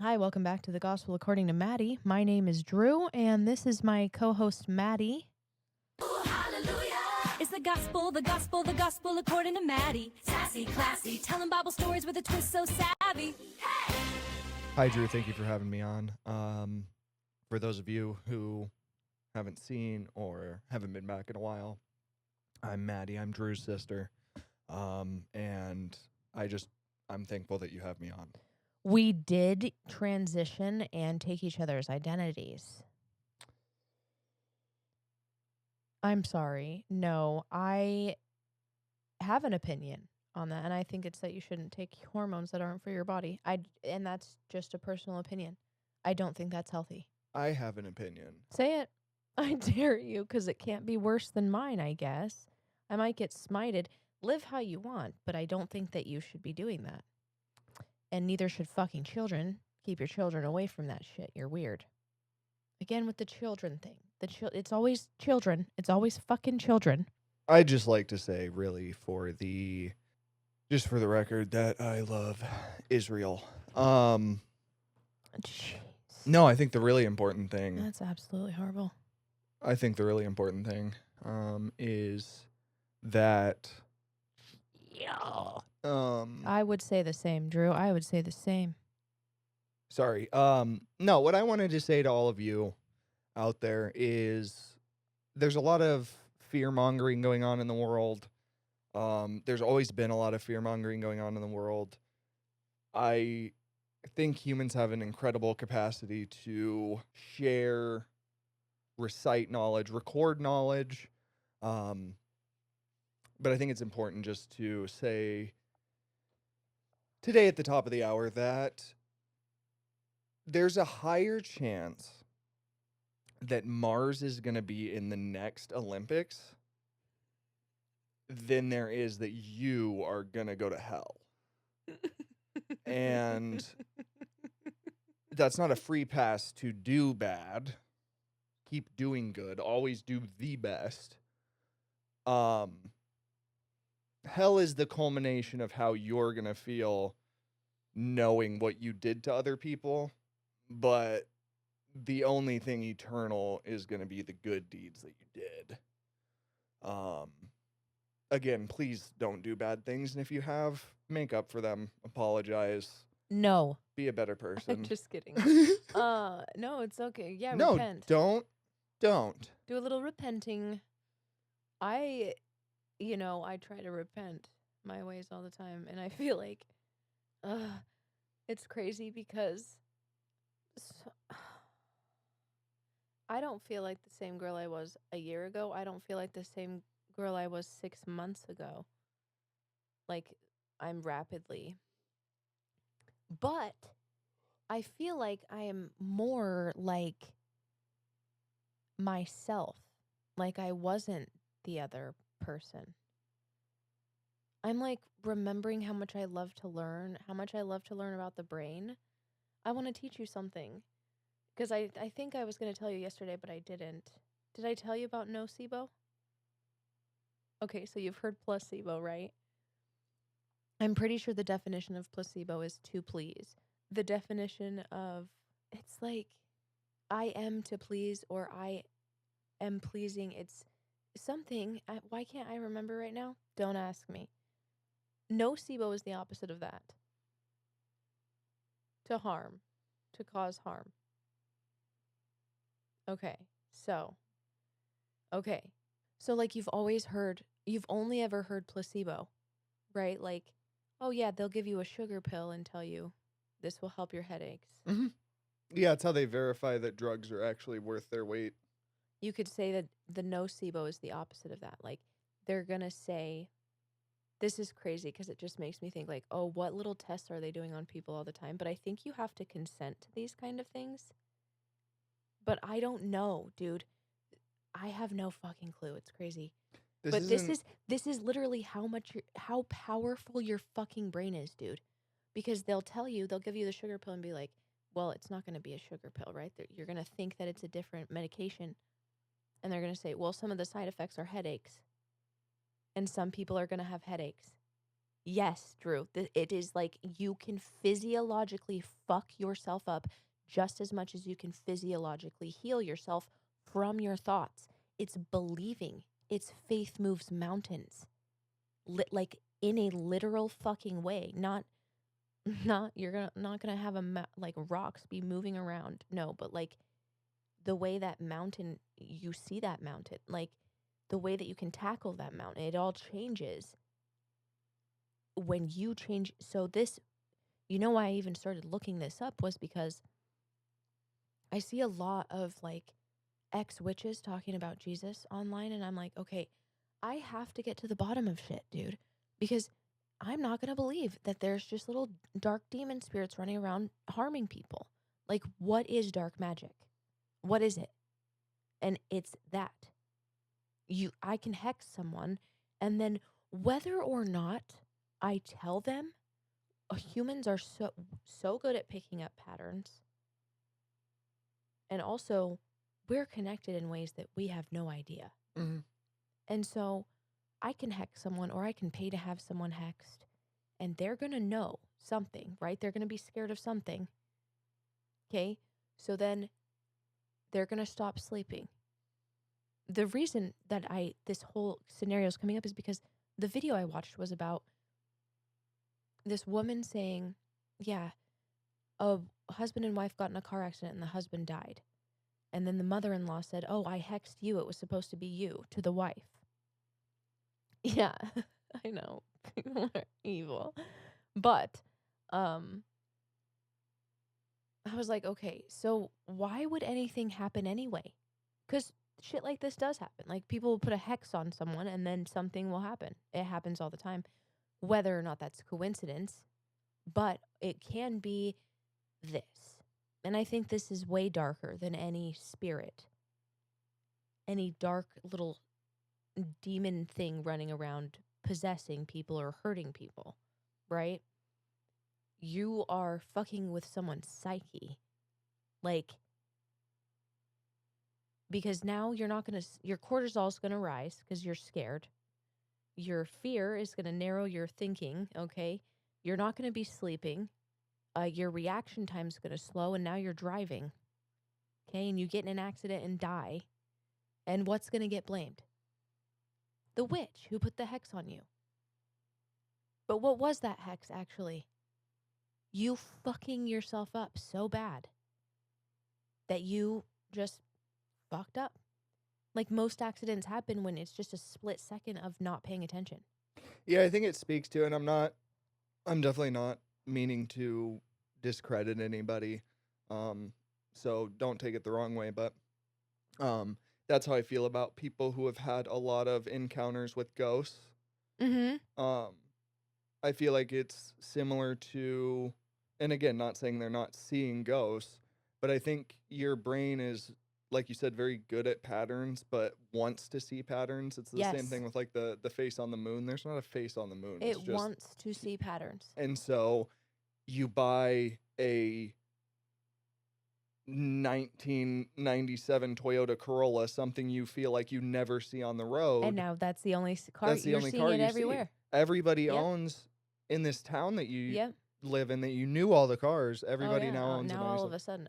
Hi, welcome back to the Gospel According to Maddie. My name is Drew, and this is my co-host, Maddie. Hallelujah. It's the gospel according to Maddie. Sassy, classy, telling Bible stories with a twist so savvy. Hey! Hi, Drew. Thank you for having me on. For those of you who haven't seen or haven't been back in a while, I'm Maddie. I'm Drew's sister. And I'm thankful that you have me on. We did transition and take each other's identities. I'm sorry. No, I have an opinion on that, and I think it's that you shouldn't take hormones that aren't for your body. And that's just a personal opinion. I don't think that's healthy. I have an opinion. Say it. I dare you, because it can't be worse than mine, I guess. I might get smited. Live how you want, but I don't think that you should be doing that. And neither should fucking children. Keep your children away from that shit. You're weird. Again with the children thing. It's always children. It's always fucking children. I'd just like to say, really, for the record, that I love Israel. Jeez. No, I think the really important thing. That's absolutely horrible. I think the really important thing is that. Yeah. I would say the same, Drew. I would say the same. Sorry. No, what I wanted to say to all of you out there is there's a lot of fear-mongering going on in the world. There's always been a lot of fear-mongering going on in the world. I think humans have an incredible capacity to share, recite knowledge, record knowledge. But I think it's important just to say today at the top of the hour that there's a higher chance that Mars is going to be in the next Olympics than there is that you are going to go to hell. And that's not a free pass to do bad. Keep doing good. Always do the best. Hell is the culmination of how you're going to feel knowing what you did to other people, but the only thing eternal is going to be the good deeds that you did. Again, please don't do bad things, and if you have, make up for them. Apologize. No. Be a better person. I'm just kidding. No, it's okay. Yeah, no, repent. Don't. Do a little repenting. I try to repent my ways all the time, and I feel like it's crazy because I don't feel like the same girl I was a year ago. I don't feel like the same girl I was 6 months ago. Like, I'm rapidly. But I feel like I am more like myself. Like I wasn't the other person. I'm like remembering how much I love to learn about the brain. I want to teach you something. Because I think I was going to tell you yesterday, but I didn't. Did I tell you about nocebo? Okay, so you've heard placebo, right? I'm pretty sure the definition of placebo is to please. The definition of, it's like, I am to please or I am pleasing. It's something. Why can't I remember right now? Don't ask me. Nocebo is the opposite of that. To harm. To cause harm. Okay, so like you've only ever heard placebo, right? Like, oh yeah, they'll give you a sugar pill and tell you this will help your headaches. Mm-hmm. Yeah, it's how they verify that drugs are actually worth their weight. You could say that the nocebo is the opposite of that. Like, they're going to say, this is crazy because it just makes me think like, oh, what little tests are they doing on people all the time? But I think you have to consent to these kind of things. But I don't know, dude. I have no fucking clue. It's crazy. This is literally how powerful your fucking brain is, dude. Because they'll give you the sugar pill and be like, well, it's not going to be a sugar pill, right? You're going to think that it's a different medication. And they're going to say, well, some of the side effects are headaches. And some people are going to have headaches. Yes, Drew. It is like you can physiologically fuck yourself up just as much as you can physiologically heal yourself from your thoughts. It's believing. It's faith moves mountains. Like in a literal fucking way. Not you're not gonna have like rocks be moving around. No, but like the way that mountain, you see that mountain, like the way that you can tackle that mountain, it all changes when you change. So this, why I even started looking this up was because I see a lot of like ex-witches talking about Jesus online, and I'm like, okay, I have to get to the bottom of shit, dude, because I'm not going to believe that there's just little dark demon spirits running around harming people. Like, what is dark magic? What is it? And it's that. I can hex someone, and then whether or not I tell them, humans are so good at picking up patterns. And also, we're connected in ways that we have no idea. Mm-hmm. And so I can hex someone, or I can pay to have someone hexed, and they're going to know something, right? They're going to be scared of something. Okay? So then they're going to stop sleeping. The reason that this whole scenario is coming up is because the video I watched was about this woman saying, yeah, a husband and wife got in a car accident and the husband died. And then the mother-in-law said, oh, I hexed you. It was supposed to be you, to the wife. Yeah, I know. People are evil. But I was like, okay, so why would anything happen anyway? Because shit like this does happen. Like, people will put a hex on someone and then something will happen. It happens all the time. Whether or not that's coincidence, but it can be this. And I think this is way darker than any spirit, any dark little demon thing running around possessing people or hurting people, right? You are fucking with someone's psyche. Like, because now you're not going to, your cortisol's going to rise because you're scared. Your fear is going to narrow your thinking, okay? You're not going to be sleeping. Your reaction time's going to slow, and now you're driving, okay? And you get in an accident and die. And what's going to get blamed? The witch who put the hex on you. But what was that hex, actually? You fucking yourself up so bad that you just fucked up. Like, most accidents happen when it's just a split second of not paying attention. Yeah, I think it speaks to, and I'm definitely not meaning to discredit anybody. So don't take it the wrong way, but that's how I feel about people who have had a lot of encounters with ghosts. Mm-hmm. I feel like it's similar to, and again, not saying they're not seeing ghosts, but I think your brain is, like you said, very good at patterns, but wants to see patterns. It's the same thing with like the face on the moon. There's not a face on the moon. It wants to see patterns. And so you buy a 1997 Toyota Corolla, something you feel like you never see on the road. And now that's the only car. That's the you're only seeing car it you everywhere. see. Everybody owns in this town that you live in, that you knew all the cars. Everybody now owns. Now all of a sudden,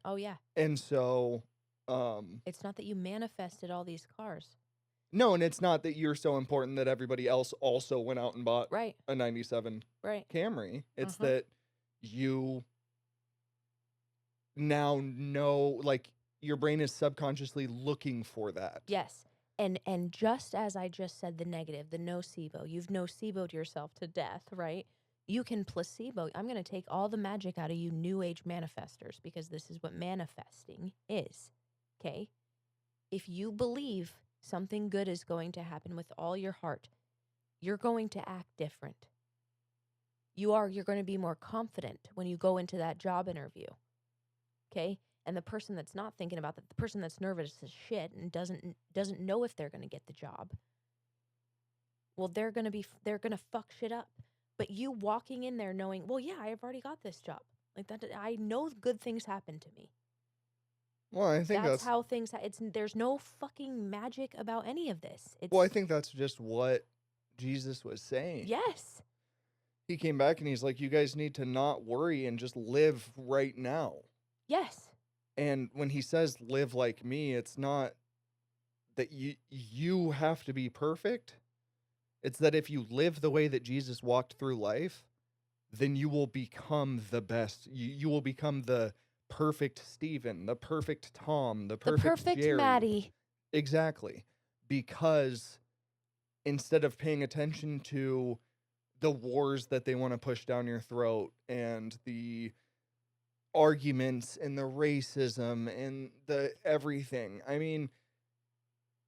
And so, it's not that you manifested all these cars. No, and it's not that you're so important that everybody else also went out and bought a 97 Camry. It's that you now know, like, your brain is subconsciously looking for that. Yes. And just as I just said, the negative, the nocebo, you've noceboed yourself to death, right? You can placebo. I'm going to take all the magic out of you new age manifestors, because this is what manifesting is, okay? If you believe something good is going to happen with all your heart, you're going to act different. You're going to be more confident when you go into that job interview, okay? And the person that's not thinking about that, the person that's nervous as shit and doesn't know if they're going to get the job, well, they're going to fuck shit up. But you walking in there knowing, well, yeah, I've already got this job. Like that, I know good things happen to me. Well, I think that's how things. There's no fucking magic about any of this. Well, I think that's just what Jesus was saying. Yes. He came back and he's like, you guys need to not worry and just live right now. Yes. And when he says live like me, it's not that you have to be perfect. It's that if you live the way that Jesus walked through life, then you will become the best. You will become the perfect Stephen, the perfect Tom, the The perfect Jerry. Maddie. Exactly. Because instead of paying attention to the wars that they want to push down your throat and the arguments and the racism and the everything. I mean,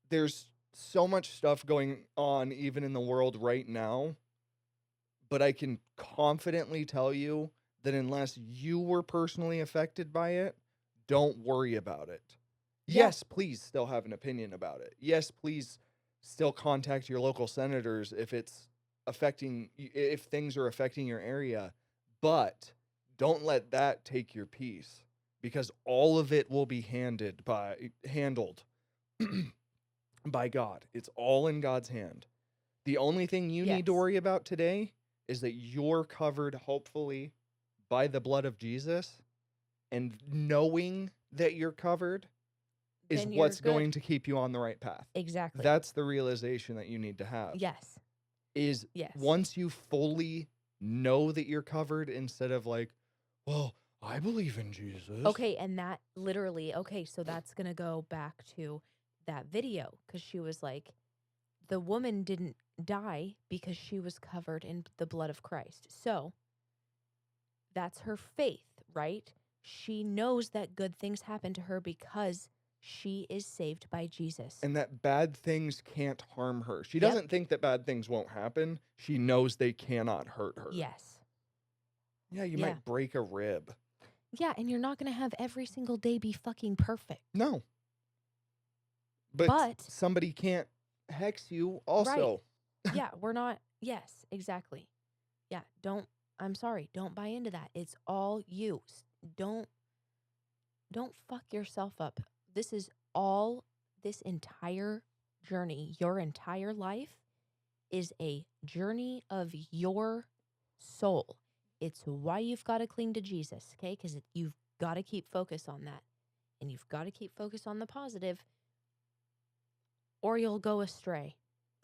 there's so much stuff going on even in the world right now, but I can confidently tell you that unless you were personally affected by it, don't worry about it. Yeah. Yes, please still have an opinion about it. Yes, please still contact your local senators if if things are affecting your area, but don't let that take your peace, because all of it will be handled by God. It's all in God's hand. The only thing you need to Yes. worry about today is that you're covered, hopefully, by the blood of Jesus, and knowing that you're covered is Then you're what's good. going to keep you on the right path. Exactly. That's the realization that you need to have. Yes. Is Yes. once you fully know that you're covered, instead of like, well, I believe in Jesus. Okay, and that literally, so that's going to go back to that video, because she was like, the woman didn't die because she was covered in the blood of Christ. So that's her faith, right? She knows that good things happen to her because she is saved by Jesus. And that bad things can't harm her. She Yep. doesn't think that bad things won't happen. She knows they cannot hurt her. Yes. Yeah, you Yeah. might break a rib. Yeah, and you're not going to have every single day be fucking perfect. No. But somebody can't hex you also. Right. Yeah, we're not. Yes, exactly. Yeah, I'm sorry, don't buy into that. It's all you. Don't fuck yourself up. This entire journey, your entire life is a journey of your soul. It's why you've got to cling to Jesus, okay? Because you've got to keep focus on that. And you've got to keep focus on the positive, or you'll go astray.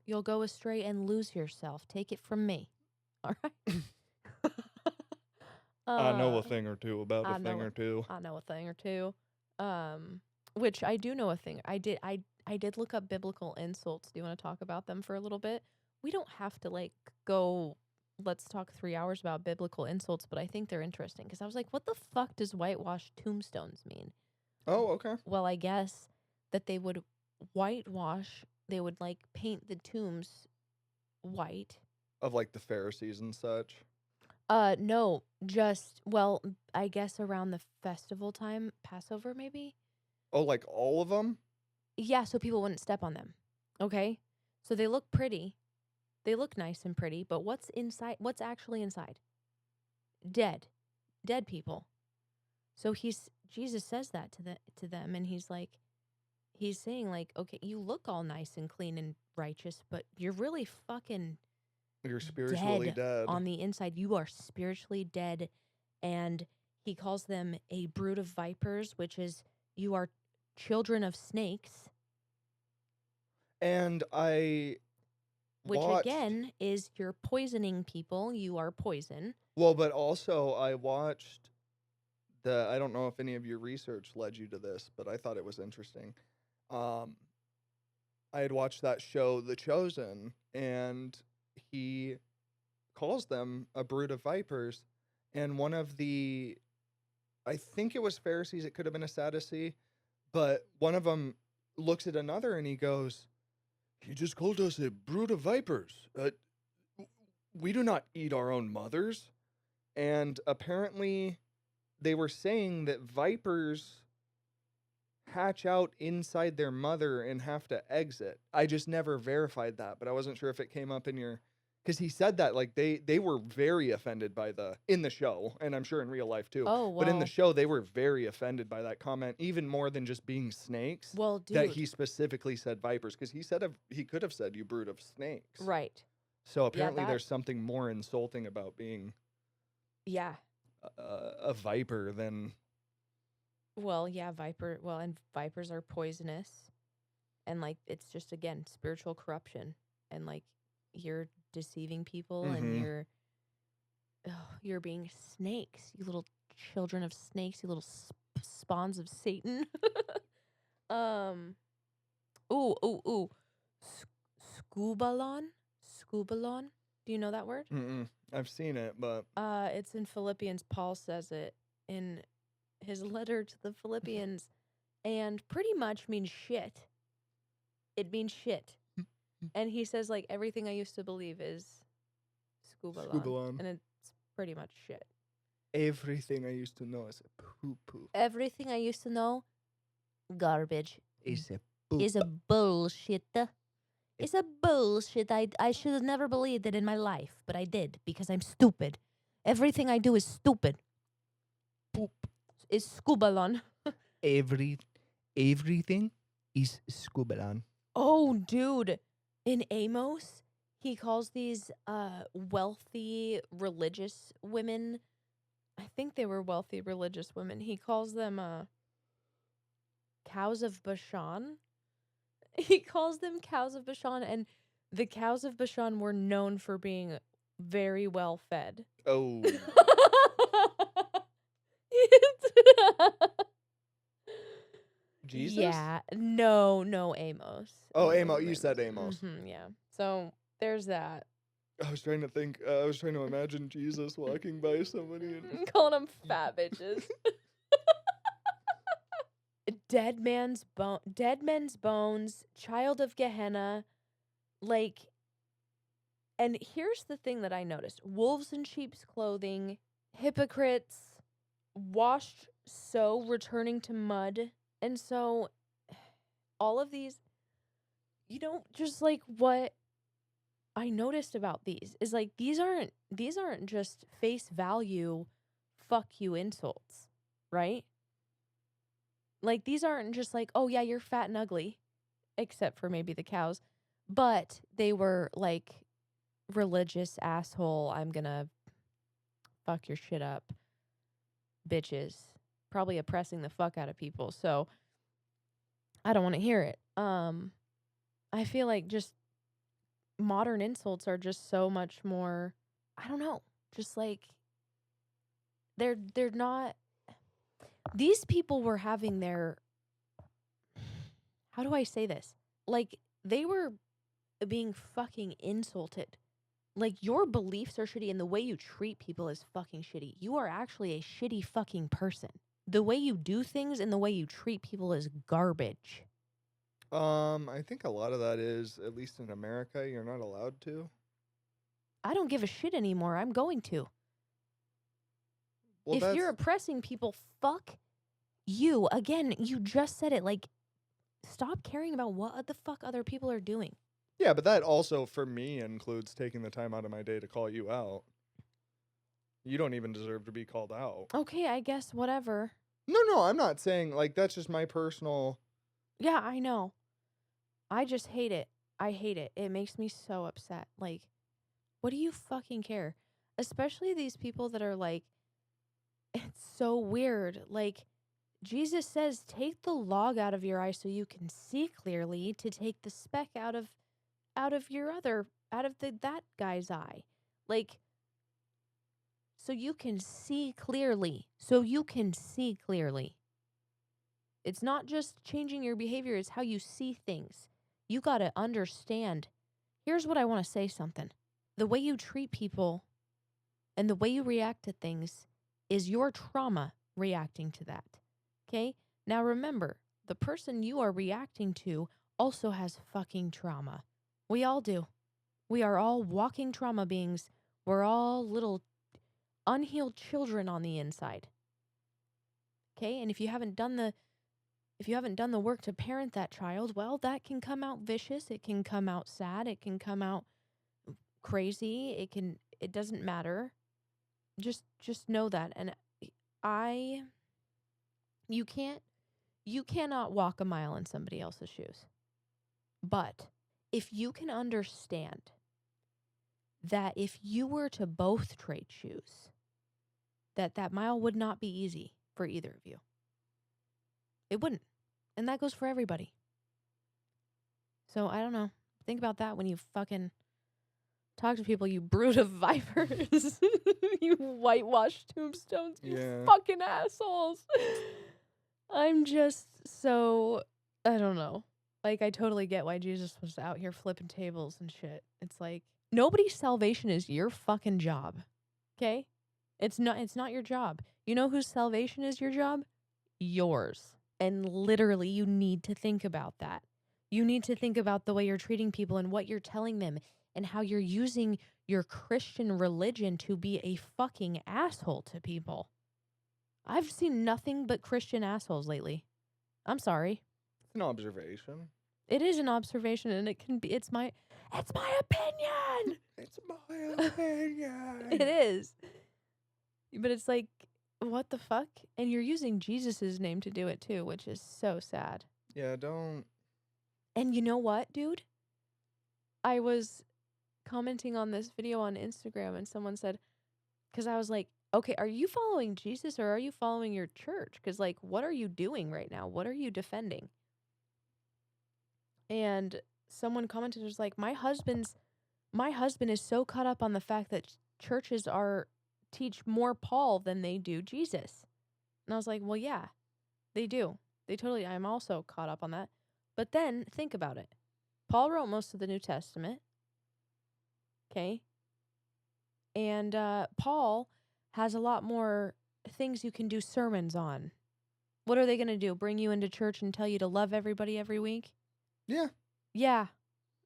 You'll go astray and lose yourself. Take it from me. All right? I know a thing or two about a thing or two. I know a thing or two. Which I do know a thing. I did look up biblical insults. Do you want to talk about them for a little bit? We don't have to go, let's talk 3 hours about biblical insults, but I think they're interesting because I was like, what the fuck does whitewashed tombstones mean? Oh, okay. Well, I guess that they would whitewash, they would paint the tombs white. Of the Pharisees and such. No, I guess around the festival time, Passover maybe? Oh, all of them? Yeah, so people wouldn't step on them. Okay? So they look pretty. They look nice and pretty, but what's inside? What's actually inside? Dead people. So Jesus says that to them, and he's saying okay, you look all nice and clean and righteous, but you're really fucking You're spiritually dead. on the inside. You are spiritually dead, and he calls them a brood of vipers, which is you are children of snakes. And which again is you're poisoning people. You are poison. Well, but also I watched I don't know if any of your research led you to this, but I thought it was interesting. I had watched that show, The Chosen, and he calls them a brood of vipers. And one of I think it was Pharisees, it could have been a Sadducee, but one of them looks at another and he goes, he just called us a brood of vipers. We do not eat our own mothers. And apparently they were saying that vipers hatch out inside their mother and have to exit. I just never verified that, but I wasn't sure if it came up in your... Because he said that, they were very offended by in the show, and I'm sure in real life too. Oh, But in the well. show, they were very offended by that comment, even more than just being snakes. Well, dude. That he specifically said vipers, because he could have said you brood of snakes. Right. So Yeah, apparently that. there's something more insulting about being Yeah. a viper than Well, yeah, and vipers are poisonous. And like it's just again spiritual corruption, and like you're deceiving people, and mm-hmm. you're being snakes, you little children of snakes, you little spawns of Satan. um ooh scubalon. Scubalon, do you know that word? Mm-mm. I've seen it, but It's in Philippians. Paul says it in his letter to the Philippians, and pretty much means shit. It means shit. And he says, like, everything I used to believe is scubalon. And it's pretty much shit. Everything I used to know is a poo-poo. Everything I used to know, garbage. Is a poop. Is a bullshit. It's a bullshit. I should have never believed it in my life, but I did because I'm stupid. Everything I do is stupid. Poop. Is scubalon. Everything is scubalon. Oh, dude. In Amos, he calls these wealthy religious women, I think they were wealthy religious women, he calls them cows of Bashan. He calls them cows of Bashan, and the cows of Bashan were known for being very well fed. Oh. Jesus? Yeah. No, Amos. Oh, Amos. You said Amos. Mm-hmm, yeah. So there's that. I was trying to think. I was trying to imagine Jesus walking by somebody and calling them fat bitches. Dead men's bones, child of Gehenna, like. And here's the thing that I noticed: wolves in sheep's clothing, hypocrites, washed so returning to mud. And so all of these, just like what I noticed about these is like these aren't just face value fuck you insults, right? Like these aren't just like, oh yeah, you're fat and ugly, except for maybe the cows, but they were like religious asshole, I'm gonna fuck your shit up bitches, probably oppressing the fuck out of people. So I don't want to hear it. I feel like just modern insults are just so much more, I don't know, just like they're not, these people were having their, how do I say this? Like they were being fucking insulted. Like your beliefs are shitty and the way you treat people is fucking shitty. You are actually a shitty fucking person. The way you do things and the way you treat people is garbage. I think a lot of that is, at least in America, you're not allowed to. I don't give a shit anymore. I'm going to. Well, if you're oppressing people, fuck you. Again, you just said it. Like, stop caring about what the fuck other people are doing. Yeah, but that also, for me, includes taking the time out of my day to call you out. You don't even deserve to be called out. Okay, I guess whatever. No, I'm not saying, like, that's just my personal... Yeah, I know. I just hate it. I hate it. It makes me so upset. Like, what do you fucking care? Especially these people that are like, it's so weird. Like, Jesus says, take the log out of your eye so you can see clearly, to take the speck out of that guy's eye. Like, so you can see clearly. It's not just changing your behavior, it's how you see things. You got to understand. Here's what I want to say something. The way you treat people and the way you react to things is your trauma reacting to that. Okay? Now remember, the person you are reacting to also has fucking trauma. We all do. We are all walking trauma beings. We're all little unhealed children on the inside. Okay? And if you haven't done the work to parent that child, well, that can come out vicious, it can come out sad, it can come out crazy, it doesn't matter. Just know that. And you cannot walk a mile in somebody else's shoes. But if you can understand that if you were to both trade shoes, that mile would not be easy for either of you. It wouldn't. And that goes for everybody. So I don't know. Think about that when you fucking talk to people, you brood of vipers. You whitewashed tombstones, you fucking assholes. I'm just so, I don't know. Like, I totally get why Jesus was out here flipping tables and shit. It's like, nobody's salvation is your fucking job. Okay? It's not your job. You know whose salvation is your job? Yours. And literally, you need to think about that. You need to think about the way you're treating people and what you're telling them and how you're using your Christian religion to be a fucking asshole to people. I've seen nothing but Christian assholes lately. I'm sorry. It's an observation. It is an observation, and it's my opinion. It's my opinion. It is. But it's like, what the fuck? And you're using Jesus's name to do it too, which is so sad. Yeah, don't. And you know what, dude? I was commenting on this video on Instagram, and someone said, because I was like, okay, are you following Jesus or are you following your church? Because, like, what are you doing right now? What are you defending? And someone commented, was like, my husband is so caught up on the fact that churches teach more Paul than they do Jesus. And I was like, well, yeah, they do. They totally, I'm also caught up on that. But then think about it. Paul wrote most of the New Testament. Okay. And Paul has a lot more things you can do sermons on. What are they going to do? Bring you into church and tell you to love everybody every week? Yeah. Yeah.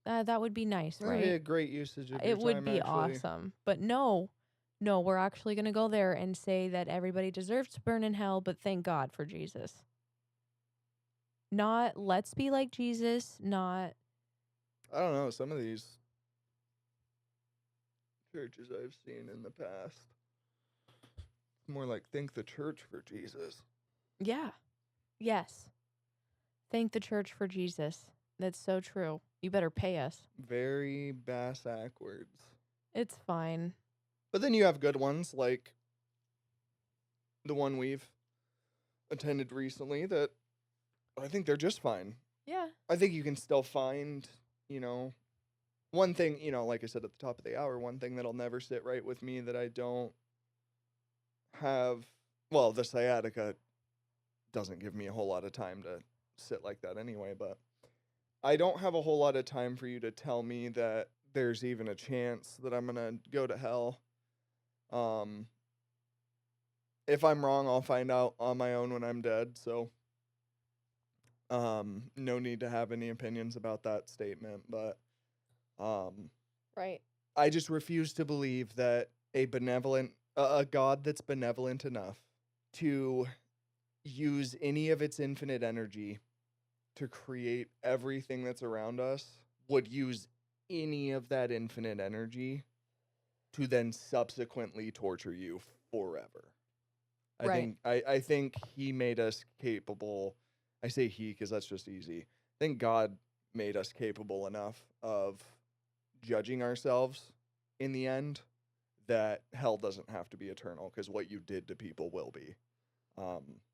That would be nice, right? That would be a great usage of your It would time, be actually. awesome. But no, we're actually going to go there and say that everybody deserves to burn in hell, but thank God for Jesus. Not, let's be like Jesus, not... I don't know, some of these churches I've seen in the past, more like thank the church for Jesus. Yeah. Yes. Thank the church for Jesus. That's so true. You better pay us. Very bass-ackwards. It's fine. But then you have good ones, like the one we've attended recently that I think they're just fine. Yeah. I think you can still find, one thing, like I said at the top of the hour, one thing that'll never sit right with me that I don't have, well, the sciatica doesn't give me a whole lot of time to sit like that anyway, but I don't have a whole lot of time for you to tell me that there's even a chance that I'm going to go to hell. If I'm wrong, I'll find out on my own when I'm dead, so no need to have any opinions about that statement, but Right. I just refuse to believe that a God that's benevolent enough to use any of its infinite energy to create everything that's around us would use any of that infinite energy to then subsequently torture you forever. I think he made us capable. I say he because that's just easy. I think God made us capable enough of judging ourselves in the end that hell doesn't have to be eternal because what you did to people will be.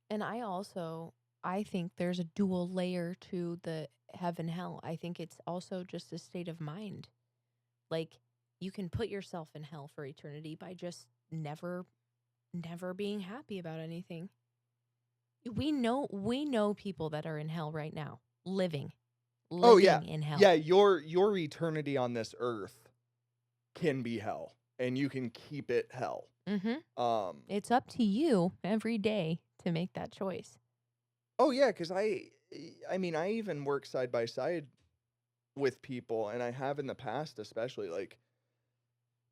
And I think there's a dual layer to the heaven hell. I think it's also just a state of mind. Like, you can put yourself in hell for eternity by just never being happy about anything. We know people that are in hell right now, living in hell. Yeah, your eternity on this earth can be hell, and you can keep it hell. Mm-hmm. It's up to you every day to make that choice. Oh yeah, because I even work side by side with people, and I have in the past, especially, like,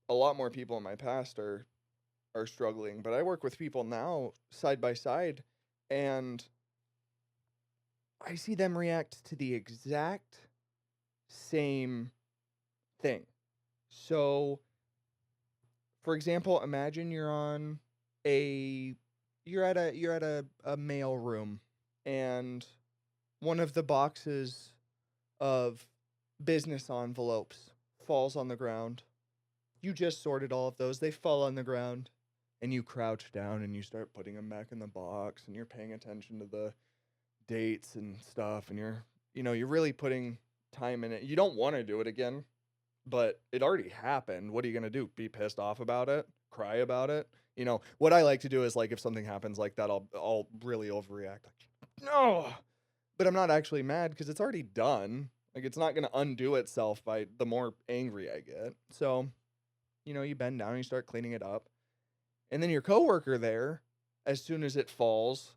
a lot more people in my past are struggling, but I work with people now side by side, and I see them react to the exact same thing. So, for example, imagine you're at a mail room, and one of the boxes of business envelopes falls on the ground, You just sorted all of those. They fall on the ground. And you crouch down and you start putting them back in the box. And you're paying attention to the dates and stuff. And you're really putting time in it. You don't want to do it again. But it already happened. What are you going to do? Be pissed off about it? Cry about it? What I like to do is, like, if something happens like that, I'll really overreact. Like, no! But I'm not actually mad because it's already done. Like, it's not going to undo itself by the more angry I get. So, you bend down and you start cleaning it up. And then your coworker there, as soon as it falls,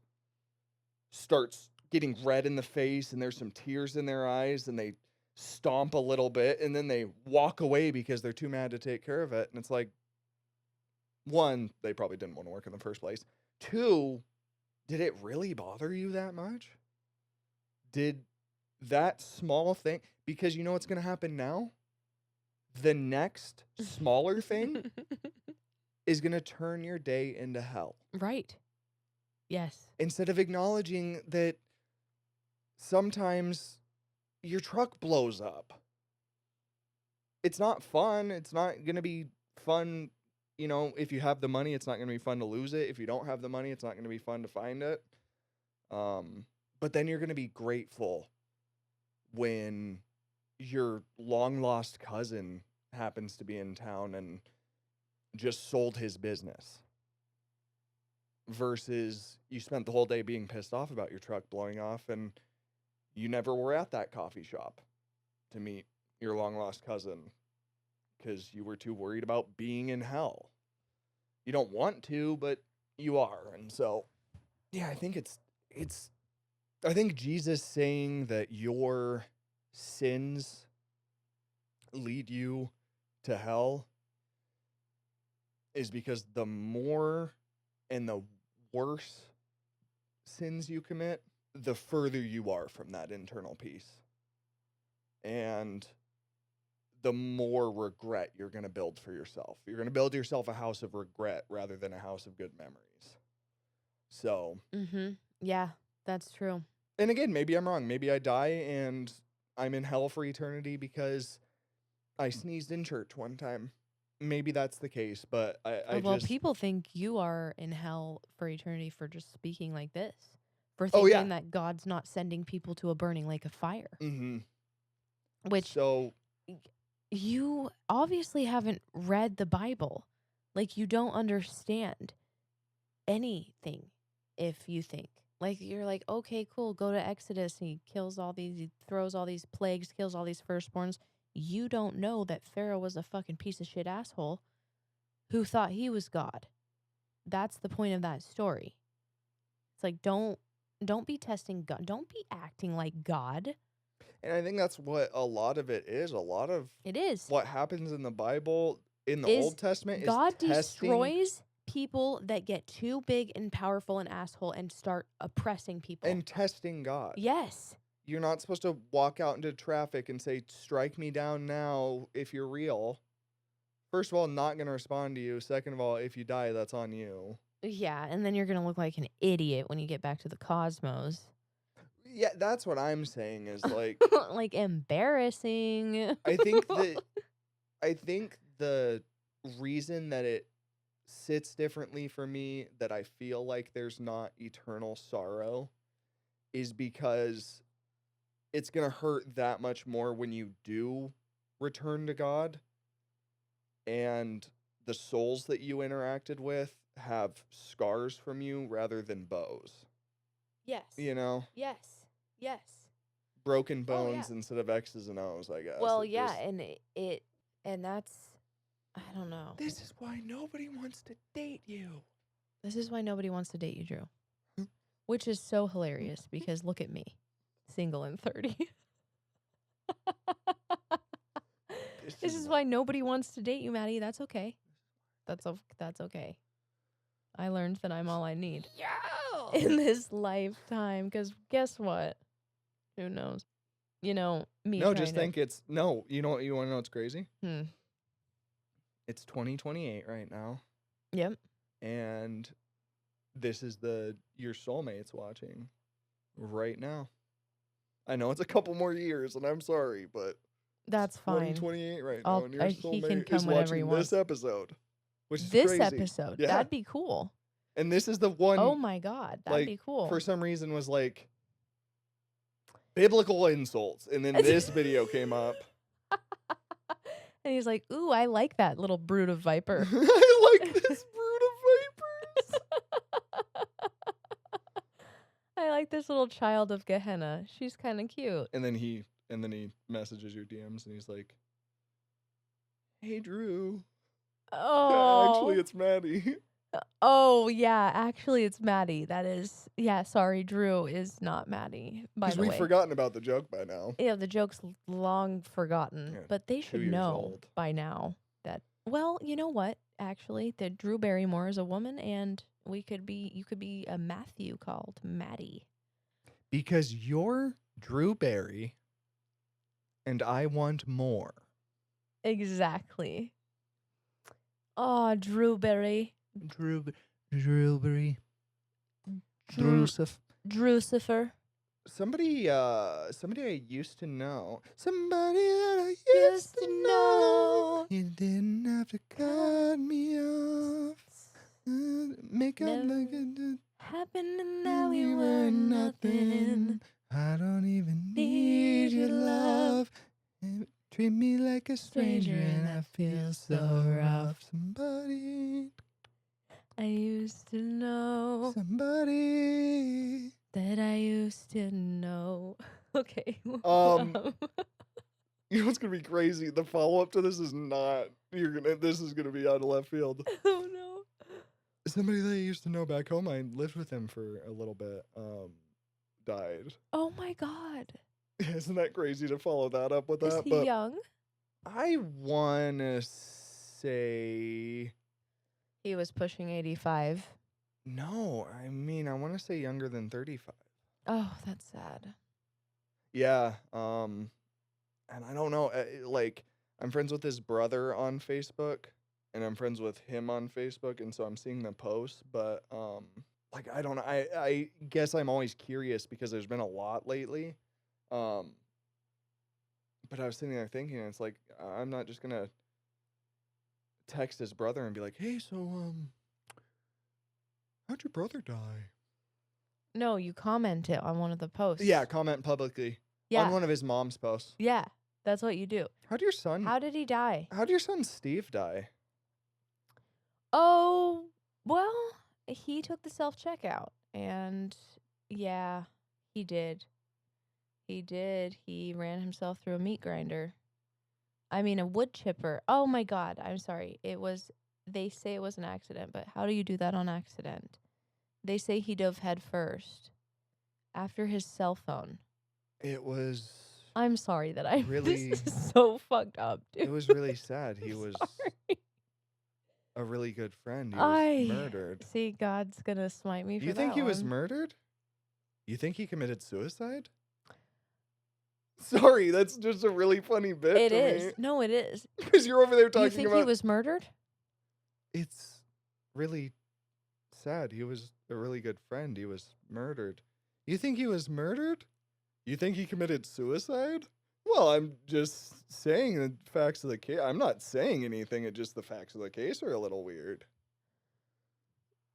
starts getting red in the face and there's some tears in their eyes and they stomp a little bit and then they walk away because they're too mad to take care of it. And it's like, one, they probably didn't want to work in the first place. Two, did it really bother you that much? Did that small thing, because you know what's going to happen now? The next smaller thing is going to turn your day into hell. Right. Yes. Instead of acknowledging that sometimes your truck blows up. It's not fun. It's not going to be fun, if you have the money, it's not going to be fun to lose it. If you don't have the money, it's not going to be fun to find it. But then you're going to be grateful when your long-lost cousin happens to be in town and just sold his business. Versus you spent the whole day being pissed off about your truck blowing off and you never were at that coffee shop to meet your long-lost cousin because you were too worried about being in hell. You don't want to, but you are. And so, yeah, I think I think Jesus saying that your sins lead you to hell is because the more and the worse sins you commit, the further you are from that internal peace. And the more regret you're going to build for yourself. You're going to build yourself a house of regret rather than a house of good memories. So. Yeah, that's true. And again, maybe I'm wrong. Maybe I die and I'm in hell for eternity because I sneezed in church one time. Maybe that's the case, but Well, people think you are in hell for eternity for just speaking like this. For Oh, yeah. thinking that God's not sending people to a burning lake of fire. Mm-hmm. Which So you obviously haven't read the Bible. Like, you don't understand anything if you think. Like, you're like, okay, cool, go to Exodus. He throws all these plagues, kills all these firstborns. You don't know that Pharaoh was a fucking piece of shit asshole who thought he was God. That's the point of that story. It's like, don't be testing God. Don't be acting like God. And I think that's what a lot of it is. A lot of It is. what happens in the Bible, in the Old Testament, God is testing. destroys people that get too big and powerful and asshole and start oppressing people. And testing God. Yes. You're not supposed to walk out into traffic and say, strike me down now if you're real. First of all, not going to respond to you. Second of all, if you die, that's on you. Yeah, and then you're going to look like an idiot when you get back to the cosmos. Yeah, that's what I'm saying is like... like embarrassing. I think the reason that it sits differently for me, that I feel like there's not eternal sorrow, is because it's going to hurt that much more when you do return to God and the souls that you interacted with have scars from you rather than bows. Yes. You know? Yes. Yes. Broken bones instead of X's and O's, I guess. Well, yeah, and that's, I don't know. This is why nobody wants to date you. This is why nobody wants to date you, Drew. Which is so hilarious because look at me, single and 30. This is why nobody wants to date you, Maddie. That's okay. That's okay. I learned that I'm all I need in this lifetime. Because guess what? Who knows? Me. No, just think it's no. You know what? You want to know what's crazy? Hmm. It's 2028 right now. Yep. And this is your soulmate's watching right now. I know it's a couple more years, and I'm sorry, but That's It's 1 in fine. 28 right now, and your He can soulmate come is whenever he watching wants. this episode, which is This crazy. episode, Yeah. that'd be cool. And this is the one, Oh my God, that'd like, be cool. for some reason was like, biblical insults, and then this video came up. And he's like, ooh, I like that little brood of viper. I like this brood of vipers. I like this little child of Gehenna. She's kind of cute. And then he messages your DMs, and he's like, "Hey, Drew. Oh. Actually, it's Maddie." Oh, yeah. Actually, it's Maddie. That is, yeah, sorry, Drew is not Maddie, by Because the way. we've forgotten about the joke by now. Yeah, the joke's long forgotten, Yeah, but they 2 should years know old. by now that, well, you know what? Actually, that Drew Barrymore is a woman, and you could be a Matthew called Maddie. Because you're Drew Barry, and I want more. Exactly. Oh, Drew Barry. Drew Barry. Drucifer. Somebody I used to know. Somebody that I used to know. You didn't have to cut me off. Make up like it did. Happened and now we were nothing. I don't even need your love. Treat me like a stranger and I feel so rough. Somebody. I used to know Somebody. that I used to know. Okay. You know what's gonna be crazy? The follow up to this is not. This is gonna be out of left field. Oh no. Somebody that I used to know back home, I lived with him for a little bit, died. Oh my God. Isn't that crazy to follow that up with Is that? he But young? I wanna say He was pushing 85. no. I mean, I wanna say younger than 35. Oh, that's sad. Yeah. And I don't know. Like, I'm friends with his brother on Facebook, and I'm friends with him on Facebook, and so I'm seeing the posts. But like, I don't know. I guess I'm always curious because there's been a lot lately. But I was sitting there thinking, it's like I'm not just gonna text his brother and be like, "Hey, so how'd your brother die?" No, you comment it on one of the posts. Yeah, comment publicly Yeah. on one of his mom's posts. Yeah. That's what you do. How'd your son? How did he die? How'd your son Steve die? Oh, well, he took the self-checkout, and yeah, he did. He did. He ran himself through a meat grinder. I mean, a wood chipper. Oh my God, I'm sorry. They say it was an accident, but how do you do that on accident? They say he dove head first after his cell phone. It was. I'm sorry that I Really- this is so fucked up, dude. It was really sad. He I'm was sorry. a really good friend. He was murdered. See, God's gonna smite me for You think that he was one. murdered? You think he committed suicide? Sorry, that's just a really funny bit It to is. me. No, it is. Because you're over there You talking think about. he was murdered? It's really sad. He was a really good friend. He was murdered. You think he was murdered? You think he committed suicide? Well, I'm just saying the facts of the case. I'm not saying anything. It's just the facts of the case are a little weird.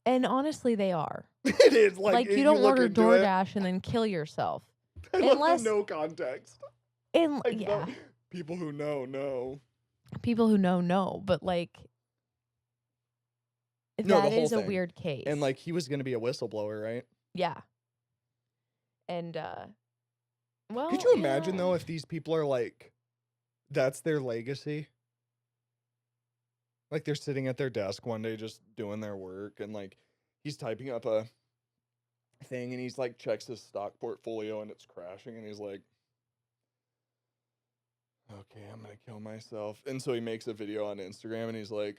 And honestly, they are. It is Like if you don't look order into it, DoorDash and then kill yourself. I love unless- the no context. And Like, yeah, no, people who know. people who know, but like No, that the whole is a thing. weird case. And like he was gonna be a whistleblower, right? yeah. And well, Could you imagine yeah. though if these people are like, that's their legacy? Like they're sitting at their desk one day just doing their work, and like he's typing up a thing, and he's like checks his stock portfolio and it's crashing, and he's like, okay, I'm gonna kill myself. And so he makes a video on Instagram, and he's like,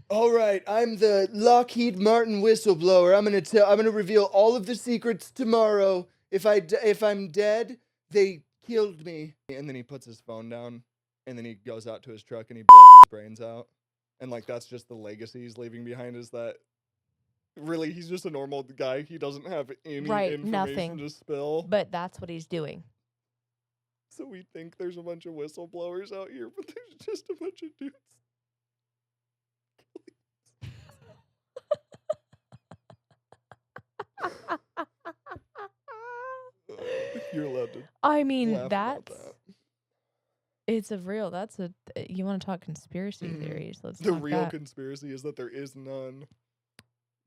all right, I'm the Lockheed Martin whistleblower. I'm gonna reveal all of the secrets tomorrow. If I'm dead, they killed me. And then he puts his phone down, and then he goes out to his truck and he blows his brains out. And like that's just the legacy he's leaving behind, is that really he's just a normal guy. He doesn't have any Right, information nothing. to spill. But that's what he's doing. So we think there's a bunch of whistleblowers out here, but there's just a bunch of dudes. You're allowed to I mean, laugh about that's that. it's a real. That's a. You want to talk conspiracy theories? Let's The talk real that. conspiracy is that there is none.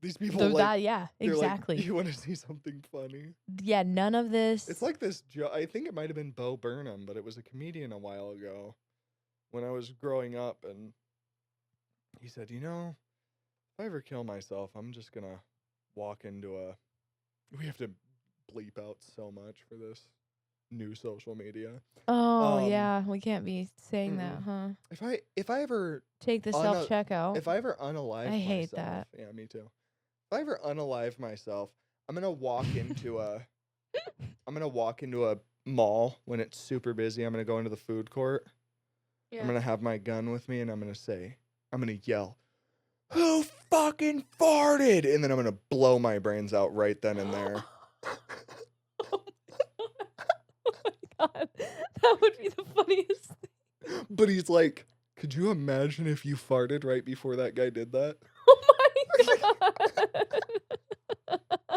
These people Yeah, they're exactly. like, you want to see something funny? Yeah, none of this. It's like this. I think it might have been Bo Burnham, but it was a comedian a while ago when I was growing up, and he said, if I ever kill myself, I'm just gonna walk into a. We have to bleep out so much for this new social media. Oh yeah, we can't be saying that, huh? If I ever Take the self checkout. if I ever unalive I myself, hate that. Yeah, me too. If I ever unalive myself, I'm gonna walk into a mall when it's super busy. I'm gonna go into the food court. Yeah. I'm gonna have my gun with me, and I'm gonna yell, "Who fucking farted?" And then I'm gonna blow my brains out right then and there. Oh my god, that would be the funniest thing. But he's like, could you imagine if you farted right before that guy did that? Oh my god.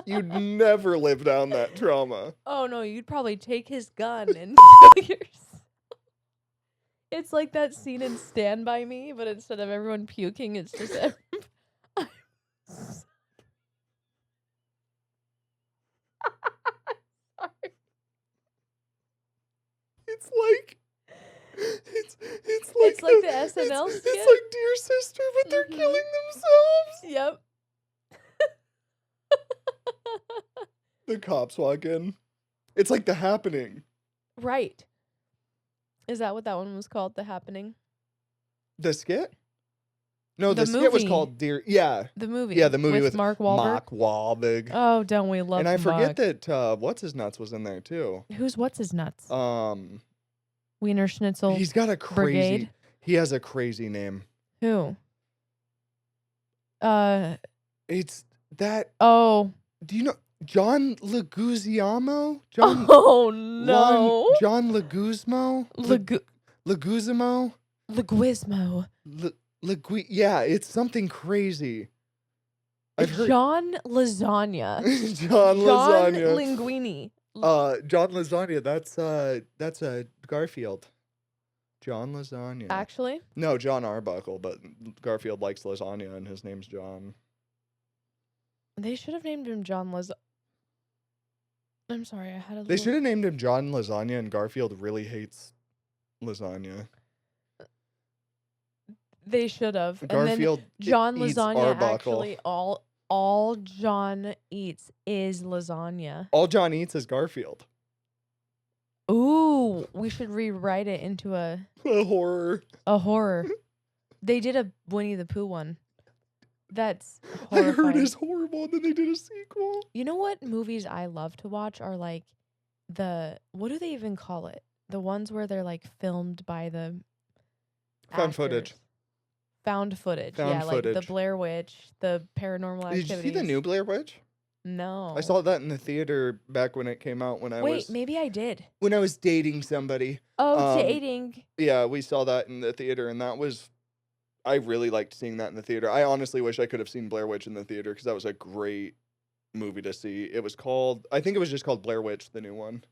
You'd never live down that trauma. Oh no, you'd probably take his gun and kill yourself. It's like that scene in Stand By Me, but instead of everyone puking, it's just I'm sorry. It's like It's like the SNL skit. It's like Dear Sister, but they're killing themselves. Yep. The cops walk in. It's like The Happening. Right. Is that what that one was called? The Happening? The skit? No, The the skit was movie. called Dear. Yeah. The movie. Yeah, the movie with Mark Wahlberg. Mark Wahlberg. Oh, don't we love And I forget Mark. that What's His Nuts was in there too. What's his nuts? Wiener Schnitzel. He's got a crazy. Brigade? He has a crazy name. Who? It's that. Oh. Do you know John Leguizamo? John. Oh no. John Leguizamo. Leguizamo. Leguizamo. Yeah, it's something crazy. I've heard John Lasagna. John Lasagna. Linguini. John Lasagna. That's a Garfield. John Lasagna. Actually? No, John Arbuckle, but Garfield likes lasagna and his name's John. They should have named him John I'm sorry, I had a little... They should have named him John Lasagna, and Garfield really hates lasagna. They should have. Garfield and then John eats Lasagna Arbuckle. actually all John eats is lasagna. All John eats is Garfield. Ooh, we should rewrite it into a horror. A horror. They did a Winnie the Pooh one. That's I horrifying. heard it's horrible, and then they did a sequel. You know what movies I love to watch are like what do they even call it? The ones where they're like filmed by the Found footage. actors. Found footage. Found footage. Like the Blair Witch, the Paranormal Activities. Did you see the new Blair Witch? No. I saw that in the theater back when it came out Wait, maybe I did. when I was dating somebody. Oh, dating. Yeah, we saw that in the theater, and I really liked seeing that in the theater. I honestly wish I could have seen Blair Witch in the theater because that was a great movie to see. It was called, I think it was just called Blair Witch, the new one.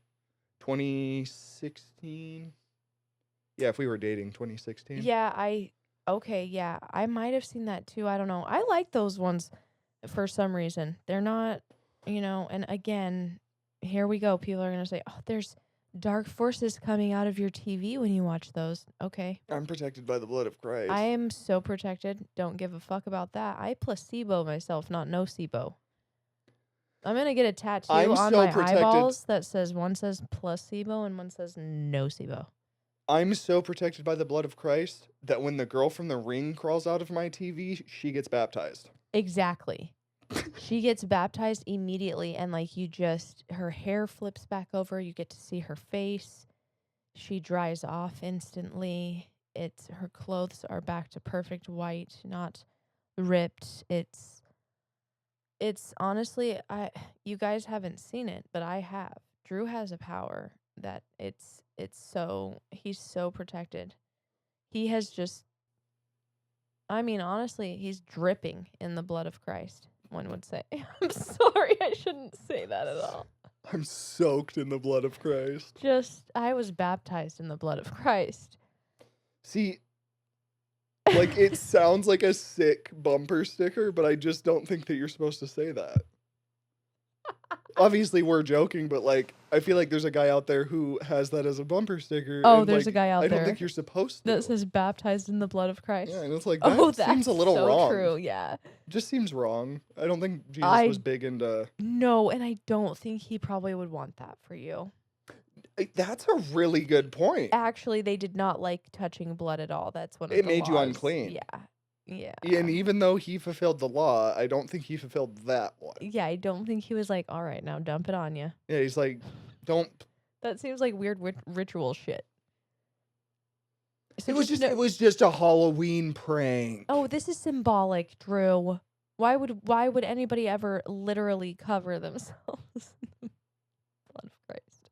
2016? Yeah, if we were dating, 2016. Yeah, I might have seen that too. I don't know. I like those ones for some reason. They're not, and again, here we go. People are going to say, oh, there's dark forces coming out of your TV when you watch those. Okay. I'm protected by the blood of Christ. I am so protected. Don't give a fuck about that. I placebo myself, not nocebo. I'm going to get a tattoo on my eyeballs that says, one says placebo and one says nocebo. I'm so protected by the blood of Christ that when the girl from The Ring crawls out of my TV, she gets baptized. Exactly. She gets baptized immediately, and her hair flips back over. You get to see her face. She dries off instantly. Her clothes are back to perfect white, not ripped. It's honestly, you guys haven't seen it, but I have. Drew has a power that he's so protected. He has just, I mean, honestly, he's dripping in the blood of Christ, one would say. I'm sorry, I shouldn't say that at all. I'm soaked in the blood of Christ. I was baptized in the blood of Christ. See, like, it sounds like a sick bumper sticker, but I just don't think that you're supposed to say that. Obviously, we're joking, but, like, I feel like there's a guy out there who has that as a bumper sticker. Oh, and, there's like, a guy out I don't there think you're supposed to. that says baptized in the blood of Christ. Yeah, and it's like, Oh, that that's seems a little so wrong. true, yeah. Just seems wrong. I don't think Jesus was big into... No, and I don't think he probably would want that for you. That's a really good point. Actually, they did not like touching blood at all. That's one of It the made you laws. unclean. Yeah. Yeah. And even though he fulfilled the law, I don't think he fulfilled that one. Yeah, I don't think he was like, all right, now dump it on you. Yeah, he's like, don't... That seems like weird ritual shit. So It was just a Halloween prank. Oh, this is symbolic, Drew. Why would anybody ever literally cover themselves in the blood of Christ?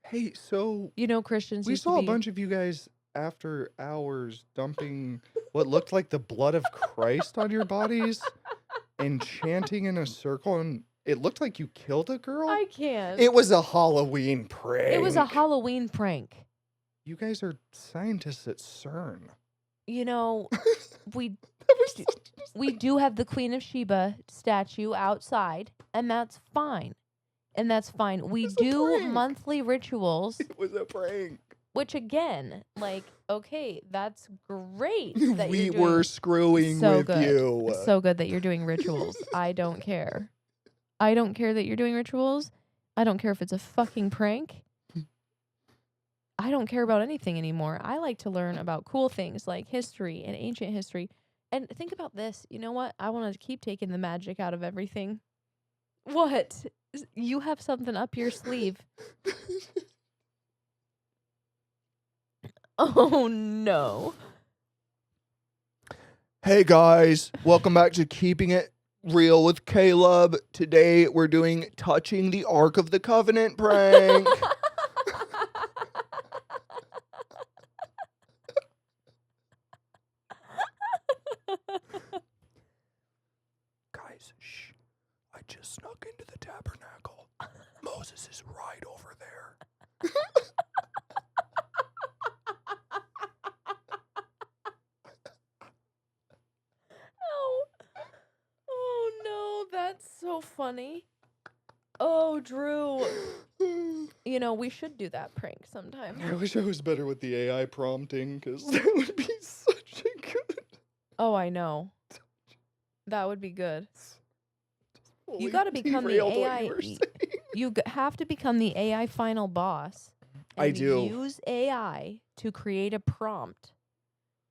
Hey, so You know, Christians we used saw to a be, bunch of you guys after hours dumping what looked like the blood of Christ on your bodies and chanting in a circle, and it looked like you killed a girl. I can't. It was a Halloween prank. It was a Halloween prank. You guys are scientists at CERN. You know, we That was we do have the Queen of Sheba statue outside, and that's fine. And that's fine. We was a do prank. monthly rituals, It was a prank. which again, like, okay, that's great. That We you're doing were screwing so with good. you. So good that you're doing rituals. I don't care. I don't care that you're doing rituals. I don't care if it's a fucking prank. I don't care about anything anymore. I like to learn about cool things like history and ancient history. And think about this. You know what? I want to keep taking the magic out of everything. What? You have something up your sleeve. Oh, no. Hey guys, welcome back to Keeping It Real with Caleb. Today we're doing Touching the Ark of the Covenant prank. Guys, shh. I just snuck into the tabernacle. Moses is right over there. Oh, no, that's so funny. Oh, Drew. You know, we should do that prank sometime. I wish I was better with the AI prompting, because that would be such a good... Oh, I know. That would be good. Fully You got to become the derailed what AI. you were saying. You have to become the AI final boss. I and do. Use AI to create a prompt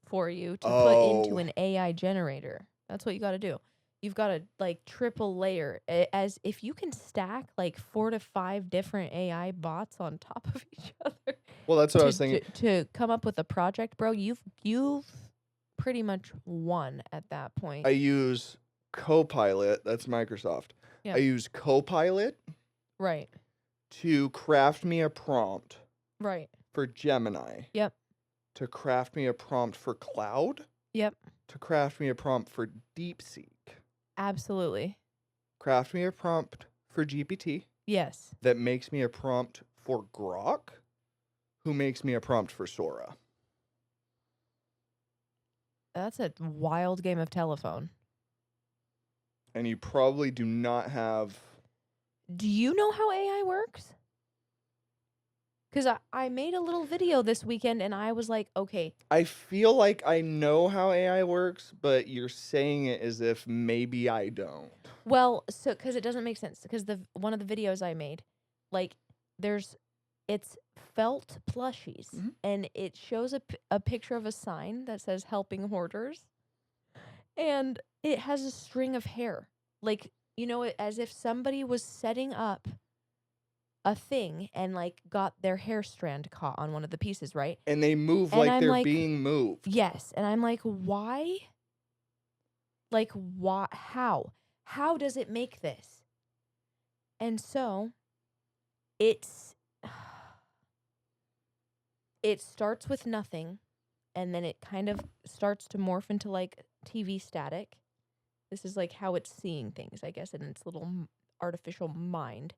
for you to put into Oh. an AI generator. That's what you got to do. You've got to like triple layer as if you can stack like 4 to 5 different AI bots on top of each other. Well, that's what I was thinking. To come up with a project, bro. You've pretty much won at that point. I use Copilot. That's Microsoft. Yeah. I use Copilot Right. to craft me a prompt Right. for Gemini. Yep. To craft me a prompt for Cloud. Yep. To craft me a prompt for DeepSeek. Absolutely. Craft me a prompt for GPT Yes. that makes me a prompt for Grok, who makes me a prompt for Sora. That's a wild game of telephone. And you probably do not have... Do you know how AI works? Because I made a little video this weekend and I was like, okay. I feel like I know how AI works, but you're saying it as if maybe I don't. Well, so because it doesn't make sense. Because one of the videos I made, like, it's felt plushies, Mhm. and it shows a picture of a sign that says "Helping Hoarders," and it has a string of hair, like, you know, as if somebody was setting up a thing and like got their hair strand caught on one of the pieces, right? And they move And like I'm they're like, being moved. Yes, and I'm like, why? Like, why? How? How does it make this? And so, it's it starts with nothing, and then it kind of starts to morph into like TV static. This is like how it's seeing things, I guess, in its little artificial mind.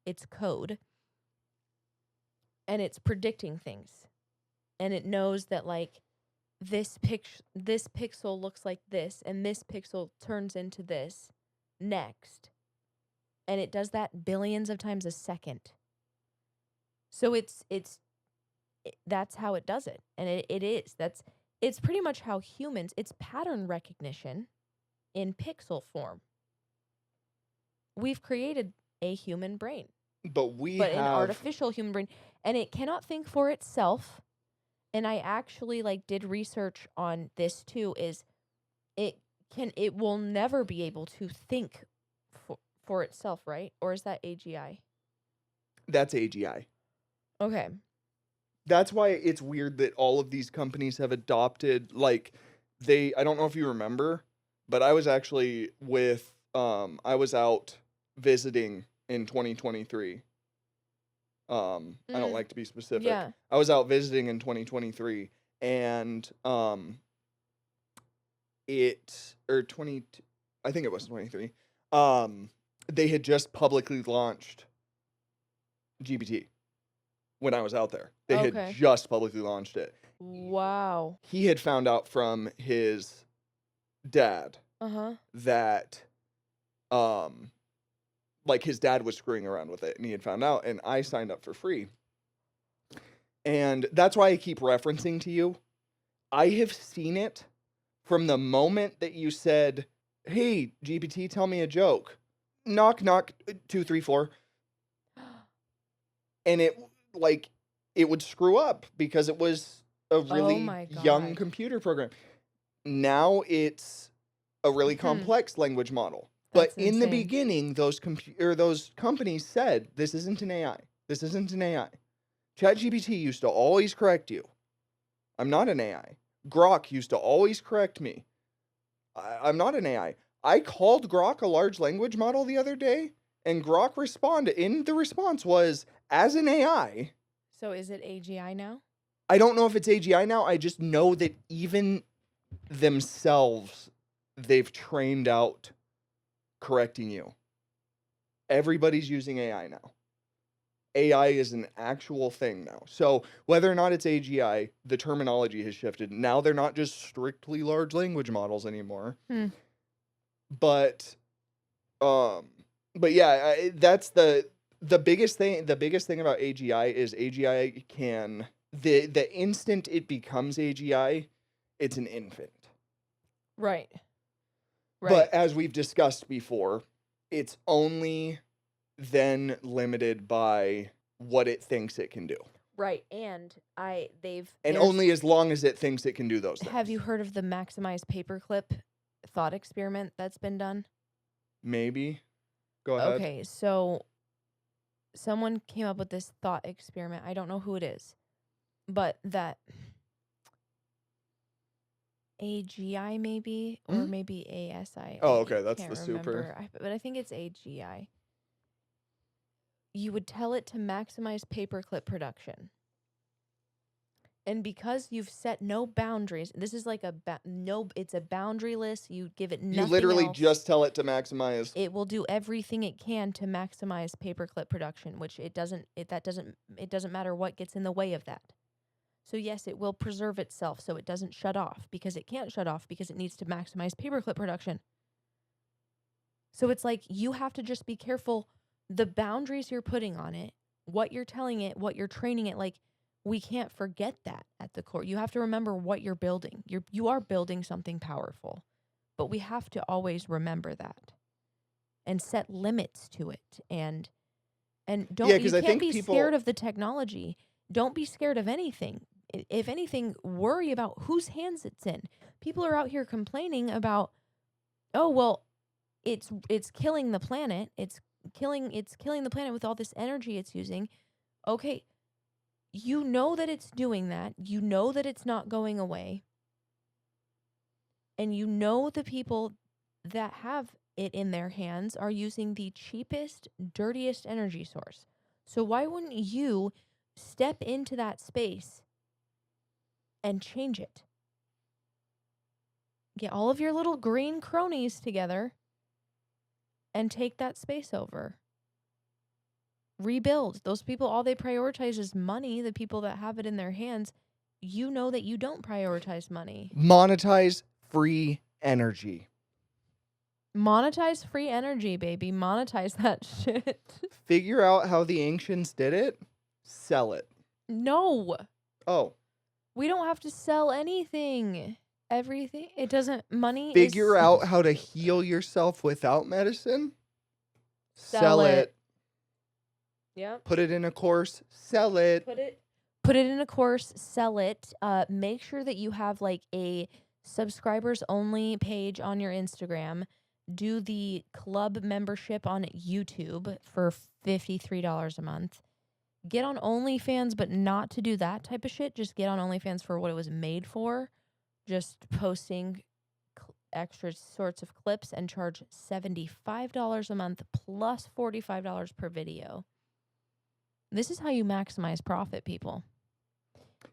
It's code. And it's predicting things. And it knows that like this pixel looks like this, and this pixel turns into this next. And it does that billions of times a second. So that's how it does it. And it's pretty much how humans, it's pattern recognition in pixel form. We've created a human brain, but an artificial human brain, and it cannot think for itself. And I actually like did research on this too, is it will never be able to think for itself, right? Or is that AGI? That's AGI. Okay. That's why it's weird that all of these companies have adopted, like, I don't know if you remember, but I was actually I was out visiting in 2023. I don't like to be specific. Yeah. I was out visiting in 2023, and I think it was 23. They had just publicly launched GPT when I was out there. They had just publicly launched it. Wow. He had found out from his dad that like his dad was screwing around with it, and he had found out, and I signed up for free. And that's why I keep referencing to you. I have seen it from the moment that you said, "Hey, GPT, tell me a joke." Knock, knock, 2, 3, 4. And it would screw up because it was a really young computer program. Now it's a really complex language model. But in the beginning, those companies said, "This isn't an AI. This isn't an AI." ChatGPT used to always correct you. "I'm not an AI." Grok used to always correct me. I'm not an AI. I called Grok a large language model the other day, and Grok responded. In the response was, "As an AI." So is it AGI now? I don't know if it's AGI now. I just know that even themselves, they've trained out correcting you. Everybody's using AI now. AI is an actual thing now. So whether or not it's AGI, the terminology has shifted. Now they're not just strictly large language models anymore. But yeah, that's the biggest thing. The biggest thing about AGI is AGI can the instant it becomes AGI, it's an infant. Right. But as we've discussed before, it's only then limited by what it thinks it can do. Right. And only as long as it thinks it can do those things. Have you heard of the maximized paperclip thought experiment that's been done? Maybe. Go ahead. Okay, so someone came up with this thought experiment. I don't know who it is, but that AGI maybe, or maybe ASI. Oh, okay, that's the super. But I think it's AGI. You would tell it to maximize paperclip production. And because you've set no boundaries, this is like it's a boundaryless, you give it nothing. You literally else. just tell it to maximize. It will do everything it can to maximize paperclip production, which it doesn't matter what gets in the way of that. So yes, it will preserve itself so it doesn't shut off, because it can't shut off because it needs to maximize paperclip production. So it's like you have to just be careful the boundaries you're putting on it, what you're telling it, what you're training it. Like, we can't forget that at the core. You have to remember what you're building. You are building something powerful, but we have to always remember that and set limits to it. And don't you can't be scared of the technology. Don't be scared of anything. If anything, worry about whose hands it's in. People are out here complaining about, oh well, it's killing the planet. It's killing the planet with all this energy it's using. Okay. You know that it's doing that. You know that it's not going away. And you know the people that have it in their hands are using the cheapest, dirtiest energy source. So why wouldn't you step into that space and change it. Get all of your little green cronies together and take that space over. Rebuild. Those people, all they prioritize is money. The people that have it in their hands, you know that you don't prioritize money. Monetize free energy. Monetize free energy, baby. Monetize that shit. Figure out how the ancients did it. Sell it. No. Oh. We don't have to sell anything. Everything. It doesn't. Money Figure is... out how to heal yourself without medicine. Sell it. Yep. Put it in a course. Sell it. Put it in a course. Sell it. Make sure that you have like a subscribers only page on your Instagram. Do the club membership on YouTube for $53 a month. Get on OnlyFans, but not to do that type of shit. Just get on OnlyFans for what it was made for. Just posting extra sorts of clips and charge $75 a month plus $45 per video. This is how you maximize profit, people.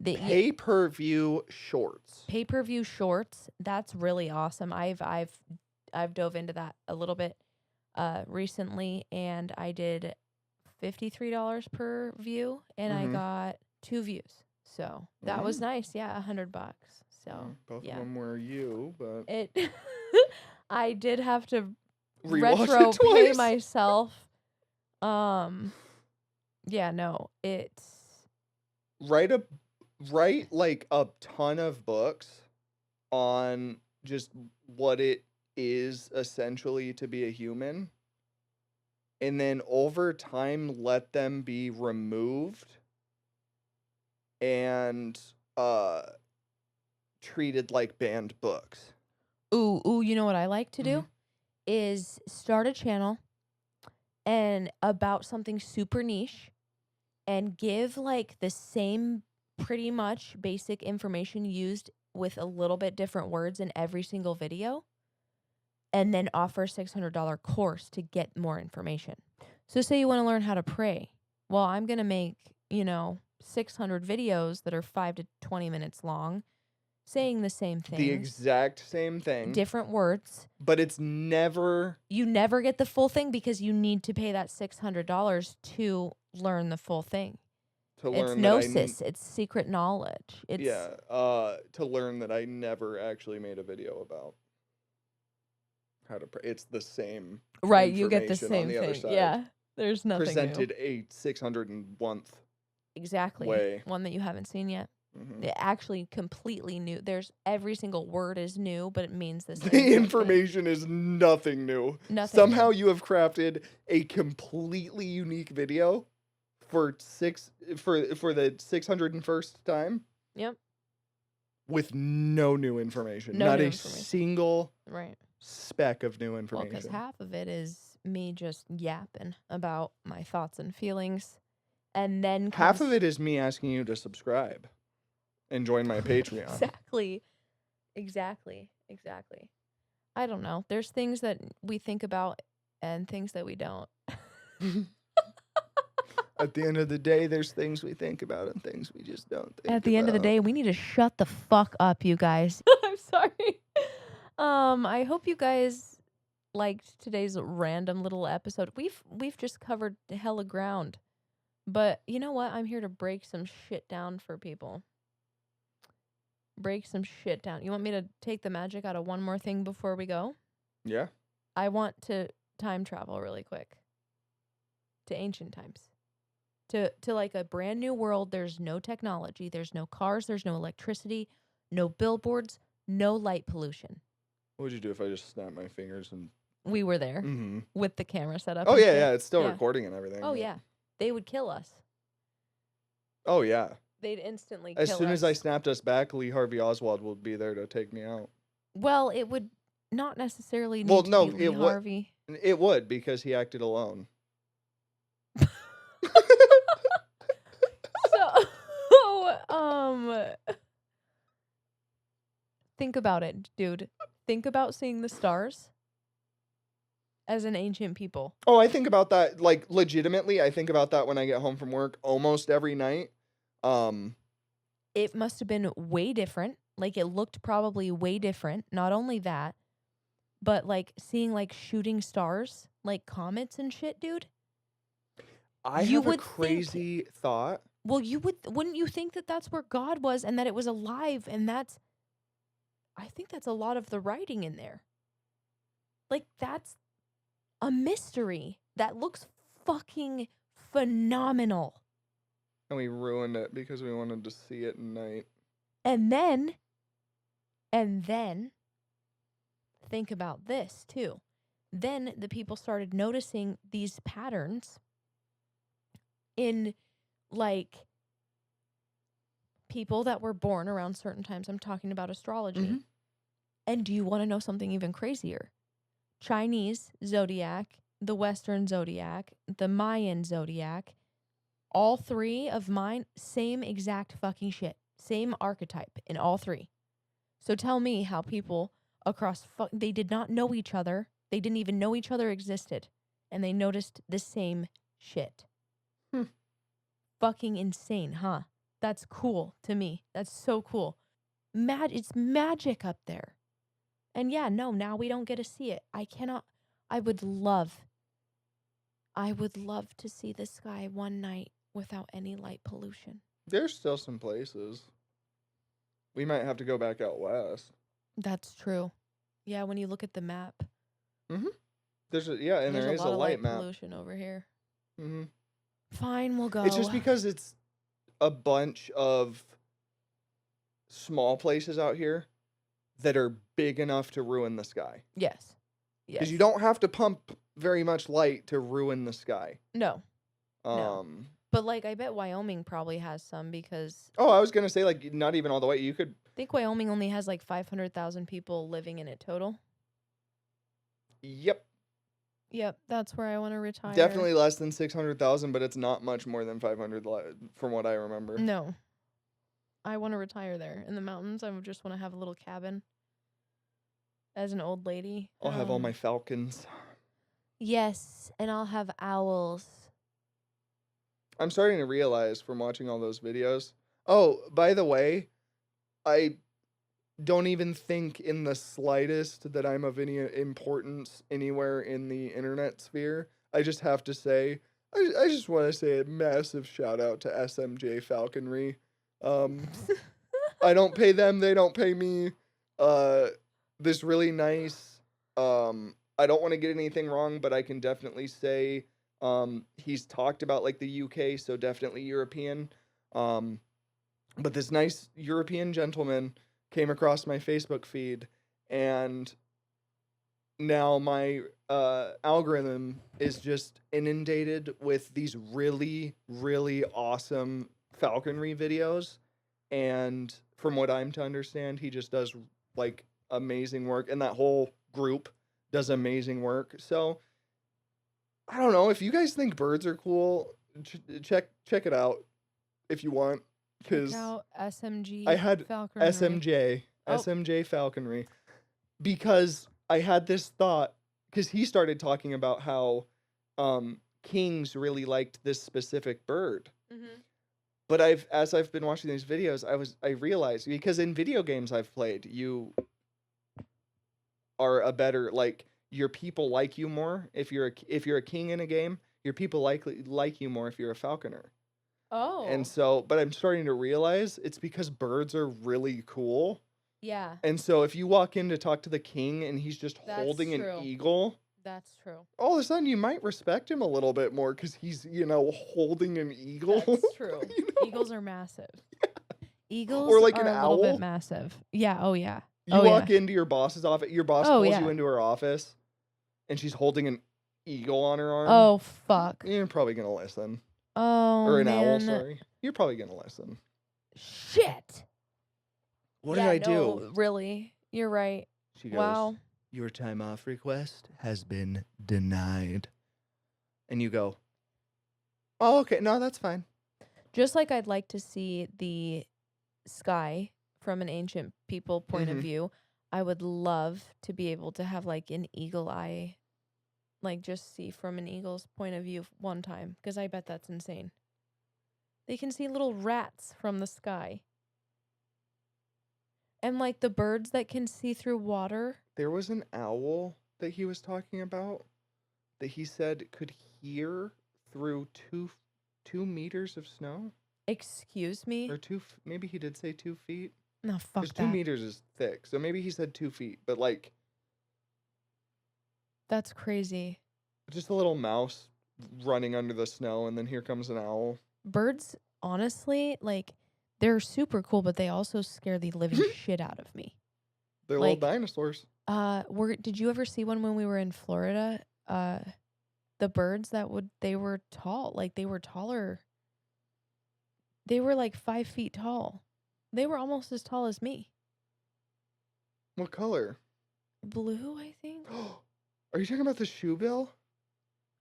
Pay-per-view shorts. Pay-per-view shorts. That's really awesome. I've dove into that a little bit recently, and I did $53 per view, and I got 2 views. So that was nice. Yeah, $100. So both of them were you, but I did have to rewatch retro it pay twice. myself. Yeah, no, it's write like a ton of books on just what it is essentially to be a human, and then over time let them be removed and treated like banned books. Ooh, you know what I like to do is start a channel and about something super niche and give like the same pretty much basic information used with a little bit different words in every single video, and then offer a $600 course to get more information. So say you want to learn how to pray. Well, I'm going to make, 600 videos that are 5 to 20 minutes long, saying the same thing. The exact same thing. Different words. But it's never... You never get the full thing because you need to pay that $600 to learn the full thing. It's gnosis. It's secret knowledge. It's to learn that I never actually made a video about how to pray. It's the same. Right, you get the same on the other thing. side. Yeah, there's nothing presented new. A 601th exactly way. One that you haven't seen yet. It actually completely new. There's every single word is new, but it means the same. The information is nothing new. Nothing. Somehow you have crafted a completely unique video for the 601st time. Yep. With no new information. No Not new a information. Single right. speck of new Well, information. because half of it is me just yapping about my thoughts and feelings. And then half of it is me asking you to subscribe and join my Patreon. Exactly. I don't know. There's things that we think about and things that we don't. At the end of the day, there's things we think about and things we just don't think At the end of the day, we need to shut the fuck up, you guys. I'm sorry. I hope you guys liked today's random little episode. We've just covered hella ground. But you know what? I'm here to break some shit down for people. Break some shit down. You want me to take the magic out of one more thing before we go? Yeah. I want to time travel really quick. To ancient times. To like a brand new world. There's no technology. There's no cars. There's no electricity. No billboards. No light pollution. What would you do if I just snapped my fingers and... We were there. Mm-hmm. With the camera set up. Oh, yeah. It's still recording and everything. Oh, yeah. They would kill us. Oh, yeah. They'd instantly kill us. As soon as I snapped us back, Lee Harvey Oswald would be there to take me out. Well, it would not necessarily need to be Lee Harvey. It would, because he acted alone. Think about it, dude. Think about seeing the stars as an ancient people. Oh, I think about that, like, legitimately. I think about that when I get home from work almost every night. it must have been way different. Like, it looked probably way different. Not only that, but, like, seeing, like, shooting stars, like comets and shit, dude. I You have a would think, crazy thought. well, wouldn't you think that that's where God was and that it was alive? And I think that's a lot of the writing in there. Like, that's a mystery that looks fucking phenomenal. And we ruined it because we wanted to see it at night. And then, think about this too. Then the people started noticing these patterns in, like, people that were born around certain times. I'm talking about astrology. Mm-hmm. And do you want to know something even crazier? Chinese zodiac, the Western zodiac, the Mayan zodiac, all three of mine, same exact fucking shit. Same archetype in all three. So tell me how people across, they did not know each other. They didn't even know each other existed. And they noticed the same shit. Fucking insane, huh? That's cool to me. That's so cool. It's magic up there. And yeah, no, now we don't get to see it. I would love to see the sky one night without any light pollution. There's still some places. We might have to go back out west. That's true. Yeah, when you look at the map. Mm-hmm. There is There's a light map. Pollution over here. Mm-hmm. Fine, we'll go. It's just because it's a bunch of small places out here that are big enough to ruin the sky. Yes. Because you don't have to pump very much light to ruin the sky. No. But, like, I bet Wyoming probably has some because... Oh, I was going to say, like, not even all the way. You could... I think Wyoming only has, like, 500,000 people living in it total. Yep. Yep, that's where I want to retire. Definitely less than 600,000, but it's not much more than 500 from what I remember. No. I want to retire there in the mountains. I just want to have a little cabin as an old lady. I'll have all my falcons. Yes, and I'll have owls. I'm starting to realize from watching all those videos. Oh, by the way, I don't even think in the slightest that I'm of any importance anywhere in the internet sphere. I just have to say, I just want to say a massive shout out to SMJ Falconry. I don't pay them, they don't pay me. This really nice, I don't want to get anything wrong, but I can definitely say, he's talked about like the UK, so definitely European. But this nice European gentleman came across my Facebook feed, and now my algorithm is just inundated with these really, really awesome falconry videos. And from what I'm to understand, he just does like amazing work, and that whole group does amazing work. So I don't know, if you guys think birds are cool, check it out if you want. Because SMG I had falconry. SMJ Falconry, because I had this thought, because he started talking about how kings really liked this specific bird. Mm-hmm. But as I've been watching these videos, I realized, because in video games I've played, you are a better, like, your people like you more if you're a king in a game. Your people like you more if you're a falconer. Oh. And so, but I'm starting to realize it's because birds are really cool. Yeah. And so if you walk in to talk to the king and he's just holding true. an eagle, That's true. all of a sudden you might respect him a little bit more because he's, holding an eagle. That's true. Eagles are massive. Yeah. Eagles or like are an a owl. little bit massive. Yeah. Oh, yeah. You walk into your boss's office, your boss calls yeah. you into her office, and she's holding an eagle on her arm. Oh, fuck. You're probably going to listen. Oh, or an owl, man. sorry. You're probably going to listen. Shit. What did I do? No, really. You're right. She goes, wow. Your time off request has been denied. And you go, oh, okay. No, that's fine. Just like I'd like to see the sky from an ancient people point of view, I would love to be able to have like an eagle eye, like just see from an eagle's point of view one time, because I bet that's insane. They can see little rats from the sky. And like the birds that can see through water. There was an owl that he was talking about that he said could hear through 2 meters of snow, Excuse me? or maybe he did say 2 feet. No, fuck Because that. 2 meters is thick, so maybe he said 2 feet. But like, That's crazy. just a little mouse running under the snow, and then here comes an owl. Birds, honestly, like, they're super cool, but they also scare the living shit out of me. They're Like, little dinosaurs. Did you ever see one when we were in Florida? The birds they were tall, like they were taller. They were like 5 feet tall. They were almost as tall as me. What color? Blue, I think. Are you talking about the shoebill?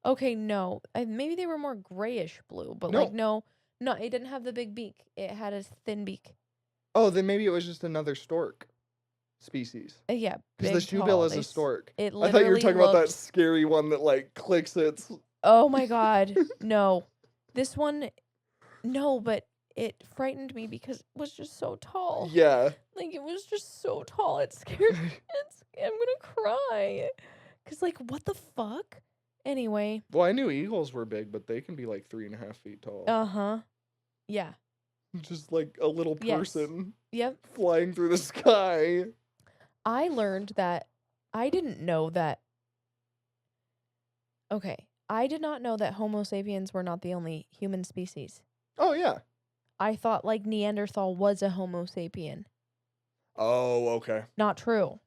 Okay, no. Maybe they were more grayish blue, but No. like no, it didn't have the big beak. It had a thin beak. Oh, then maybe it was just another stork species. Yeah, Because the shoebill is a stork. It I thought you were literally talking about that looked- scary one that like clicks its. Oh my god, no. This one, no, but it frightened me because it was just so tall. Yeah. Like, it was just so tall. It scared me. I'm gonna cry. Because, like, what the fuck? Anyway. Well, I knew eagles were big, but they can be like 3.5 feet tall. Uh-huh. Yeah. Just like a little person Yep. flying through the sky. I learned that I didn't know that. Okay. I did not know that Homo sapiens were not the only human species. Oh, yeah. I thought, like, Neanderthal was a Homo sapien. Oh, okay. Not true.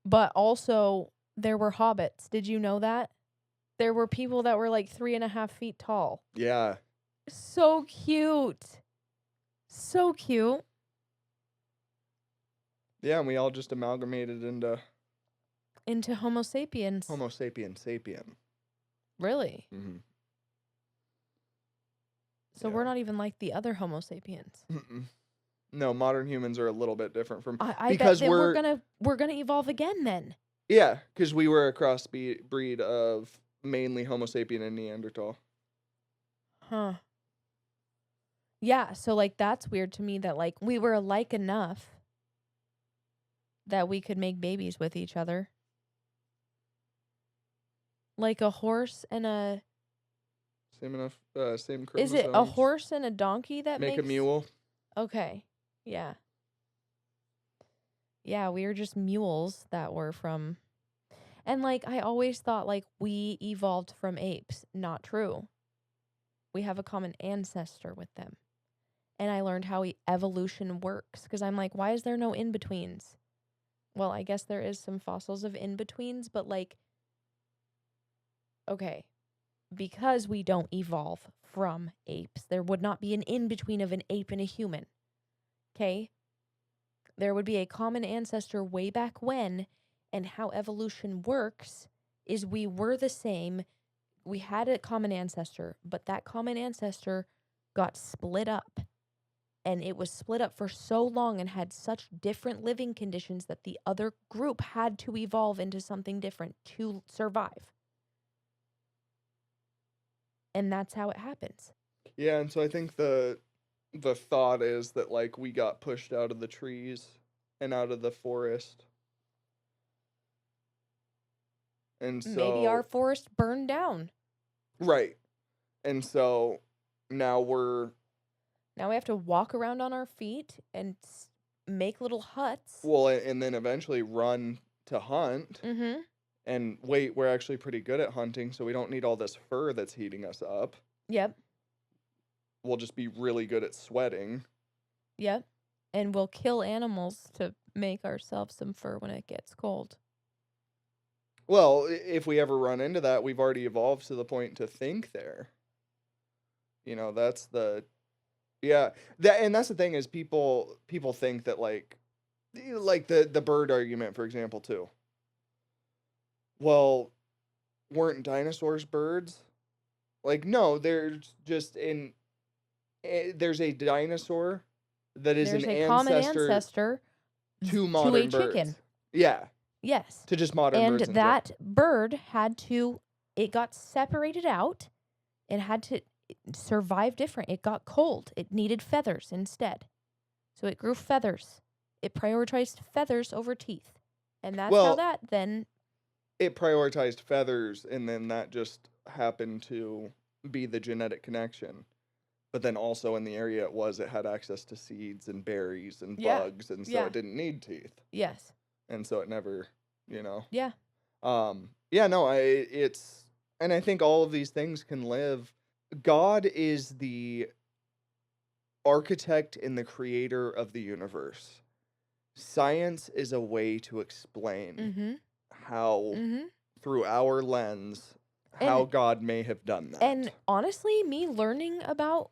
But also, there were hobbits. Did you know that? There were people that were like 3.5 feet tall. Yeah. So cute. So cute. Yeah, and we all just amalgamated into Homo sapiens. Homo sapien sapien. Really? Mm-hmm. So we're not even like the other Homo sapiens. Mm-mm. No, modern humans are a little bit different from I because bet that we're gonna evolve again then. Yeah, because we were a crossbreed of mainly Homo sapien and Neanderthal. Huh. Yeah, so like that's weird to me that like we were alike enough that we could make babies with each other. Like a horse and a Same enough, same Is chromosomes. it a horse and a donkey that Make makes a mule? Okay. Yeah. Yeah, we were just mules that were from. And like I always thought like we evolved from apes. Not true. We have a common ancestor with them. And I learned how evolution works because I'm like, why is there no in-betweens? Well, I guess there is some fossils of in-betweens, but like okay, because we don't evolve from apes, there would not be an in-between of an ape and a human. Okay? There would be a common ancestor way back when, and how evolution works is we were the same. We had a common ancestor, but that common ancestor got split up. And it was split up for so long and had such different living conditions that the other group had to evolve into something different to survive. And that's how it happens. Yeah, and so I think the thought is that like we got pushed out of the trees and out of the forest. And so Maybe our forest burned down. Right. And so now we have to walk around on our feet and make little huts. Well, and then eventually run to hunt. Mm-hmm. And wait, we're actually pretty good at hunting, so we don't need all this fur that's heating us up. Yep. We'll just be really good at sweating. Yep. And we'll kill animals to make ourselves some fur when it gets cold. Well, if we ever run into that, we've already evolved to the point to think there. You know, that's the... Yeah, and that's the thing is people think that like the bird argument, for example, too. Well, weren't dinosaurs birds? Like, no, there's just there's a dinosaur that is There's an a common ancestor ancestor to modern a birds. chicken. Yeah, Yes. to just modern And birds. that bird it got separated out and had to survive different. It got cold. It needed feathers instead. So it grew feathers. it prioritized feathers over teeth. And that's how Well, that then, it prioritized feathers, and then that just happened to be the genetic connection. But then also in the area it had access to seeds and berries and Yeah, bugs, and so yeah. it didn't need teeth. yes. And so it never, you know. Yeah. Yeah, no, and I think all of these things can live. God is the architect and the creator of the universe. Science is a way to explain Mm-hmm. how, Mm-hmm. through our lens, how And God may have done that. and honestly, me learning about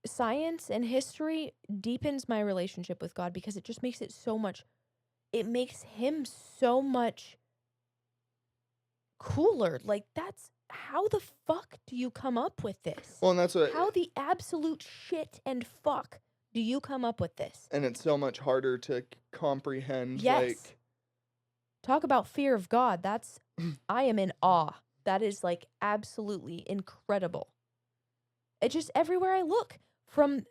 science and history deepens my relationship with God because it just makes it makes him so much cooler. Like, that's how the fuck do you come up with this? Well, and that's what, How the absolute shit and fuck do you come up with this? and it's so much harder to comprehend. Yes. Like, Talk about fear of God. I am in awe. That is like absolutely incredible. It just everywhere I look from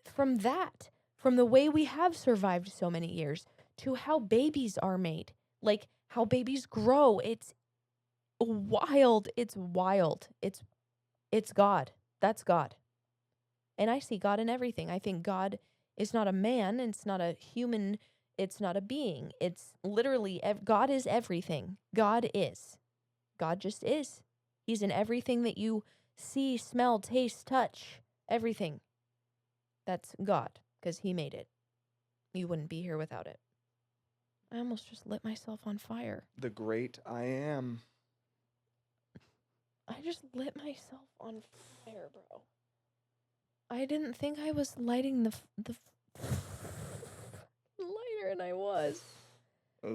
the way we have survived so many years to how babies are made, like how babies grow. It's wild. It's wild. It's God. That's God. And I see God in everything. I think God is not a man. It's not a human. It's not a being. It's literally, God is everything. God is. God just is. He's in everything that you see, smell, taste, touch, everything. That's God, because he made it. You wouldn't be here without it. I almost just lit myself on fire. the great I am. I just lit myself on fire, bro. I didn't think I was lighting the lighter, and I was.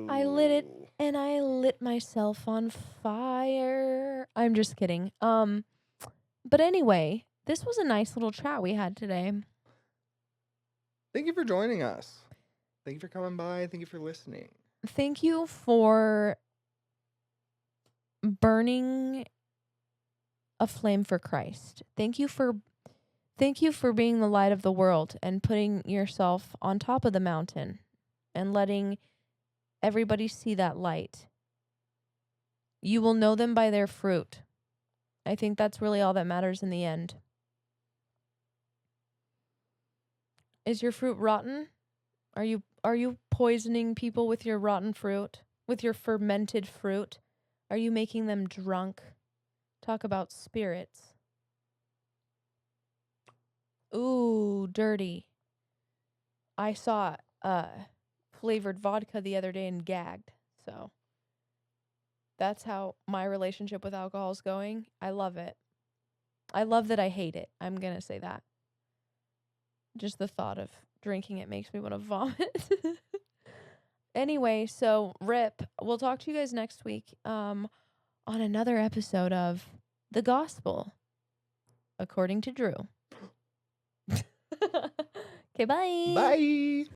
I lit it, Ooh. and I lit myself on fire. I'm just kidding. But anyway, this was a nice little chat we had today. Thank you for joining us. Thank you for coming by. Thank you for listening. Thank you for burning a flame for Christ. Thank you for being the light of the world and putting yourself on top of the mountain and letting everybody see that light. You will know them by their fruit. I think that's really all that matters in the end. Is your fruit rotten? Are you poisoning people with your rotten fruit? With your fermented fruit? Are you making them drunk? Talk about spirits. Ooh, dirty. I saw flavored vodka the other day and gagged. So that's how my relationship with alcohol is going. I love it. I love that I hate it. I'm going to say that. Just the thought of drinking it makes me want to vomit. Anyway, so rip. We'll talk to you guys next week on another episode of The Gospel According to Drew. Okay, bye. Bye.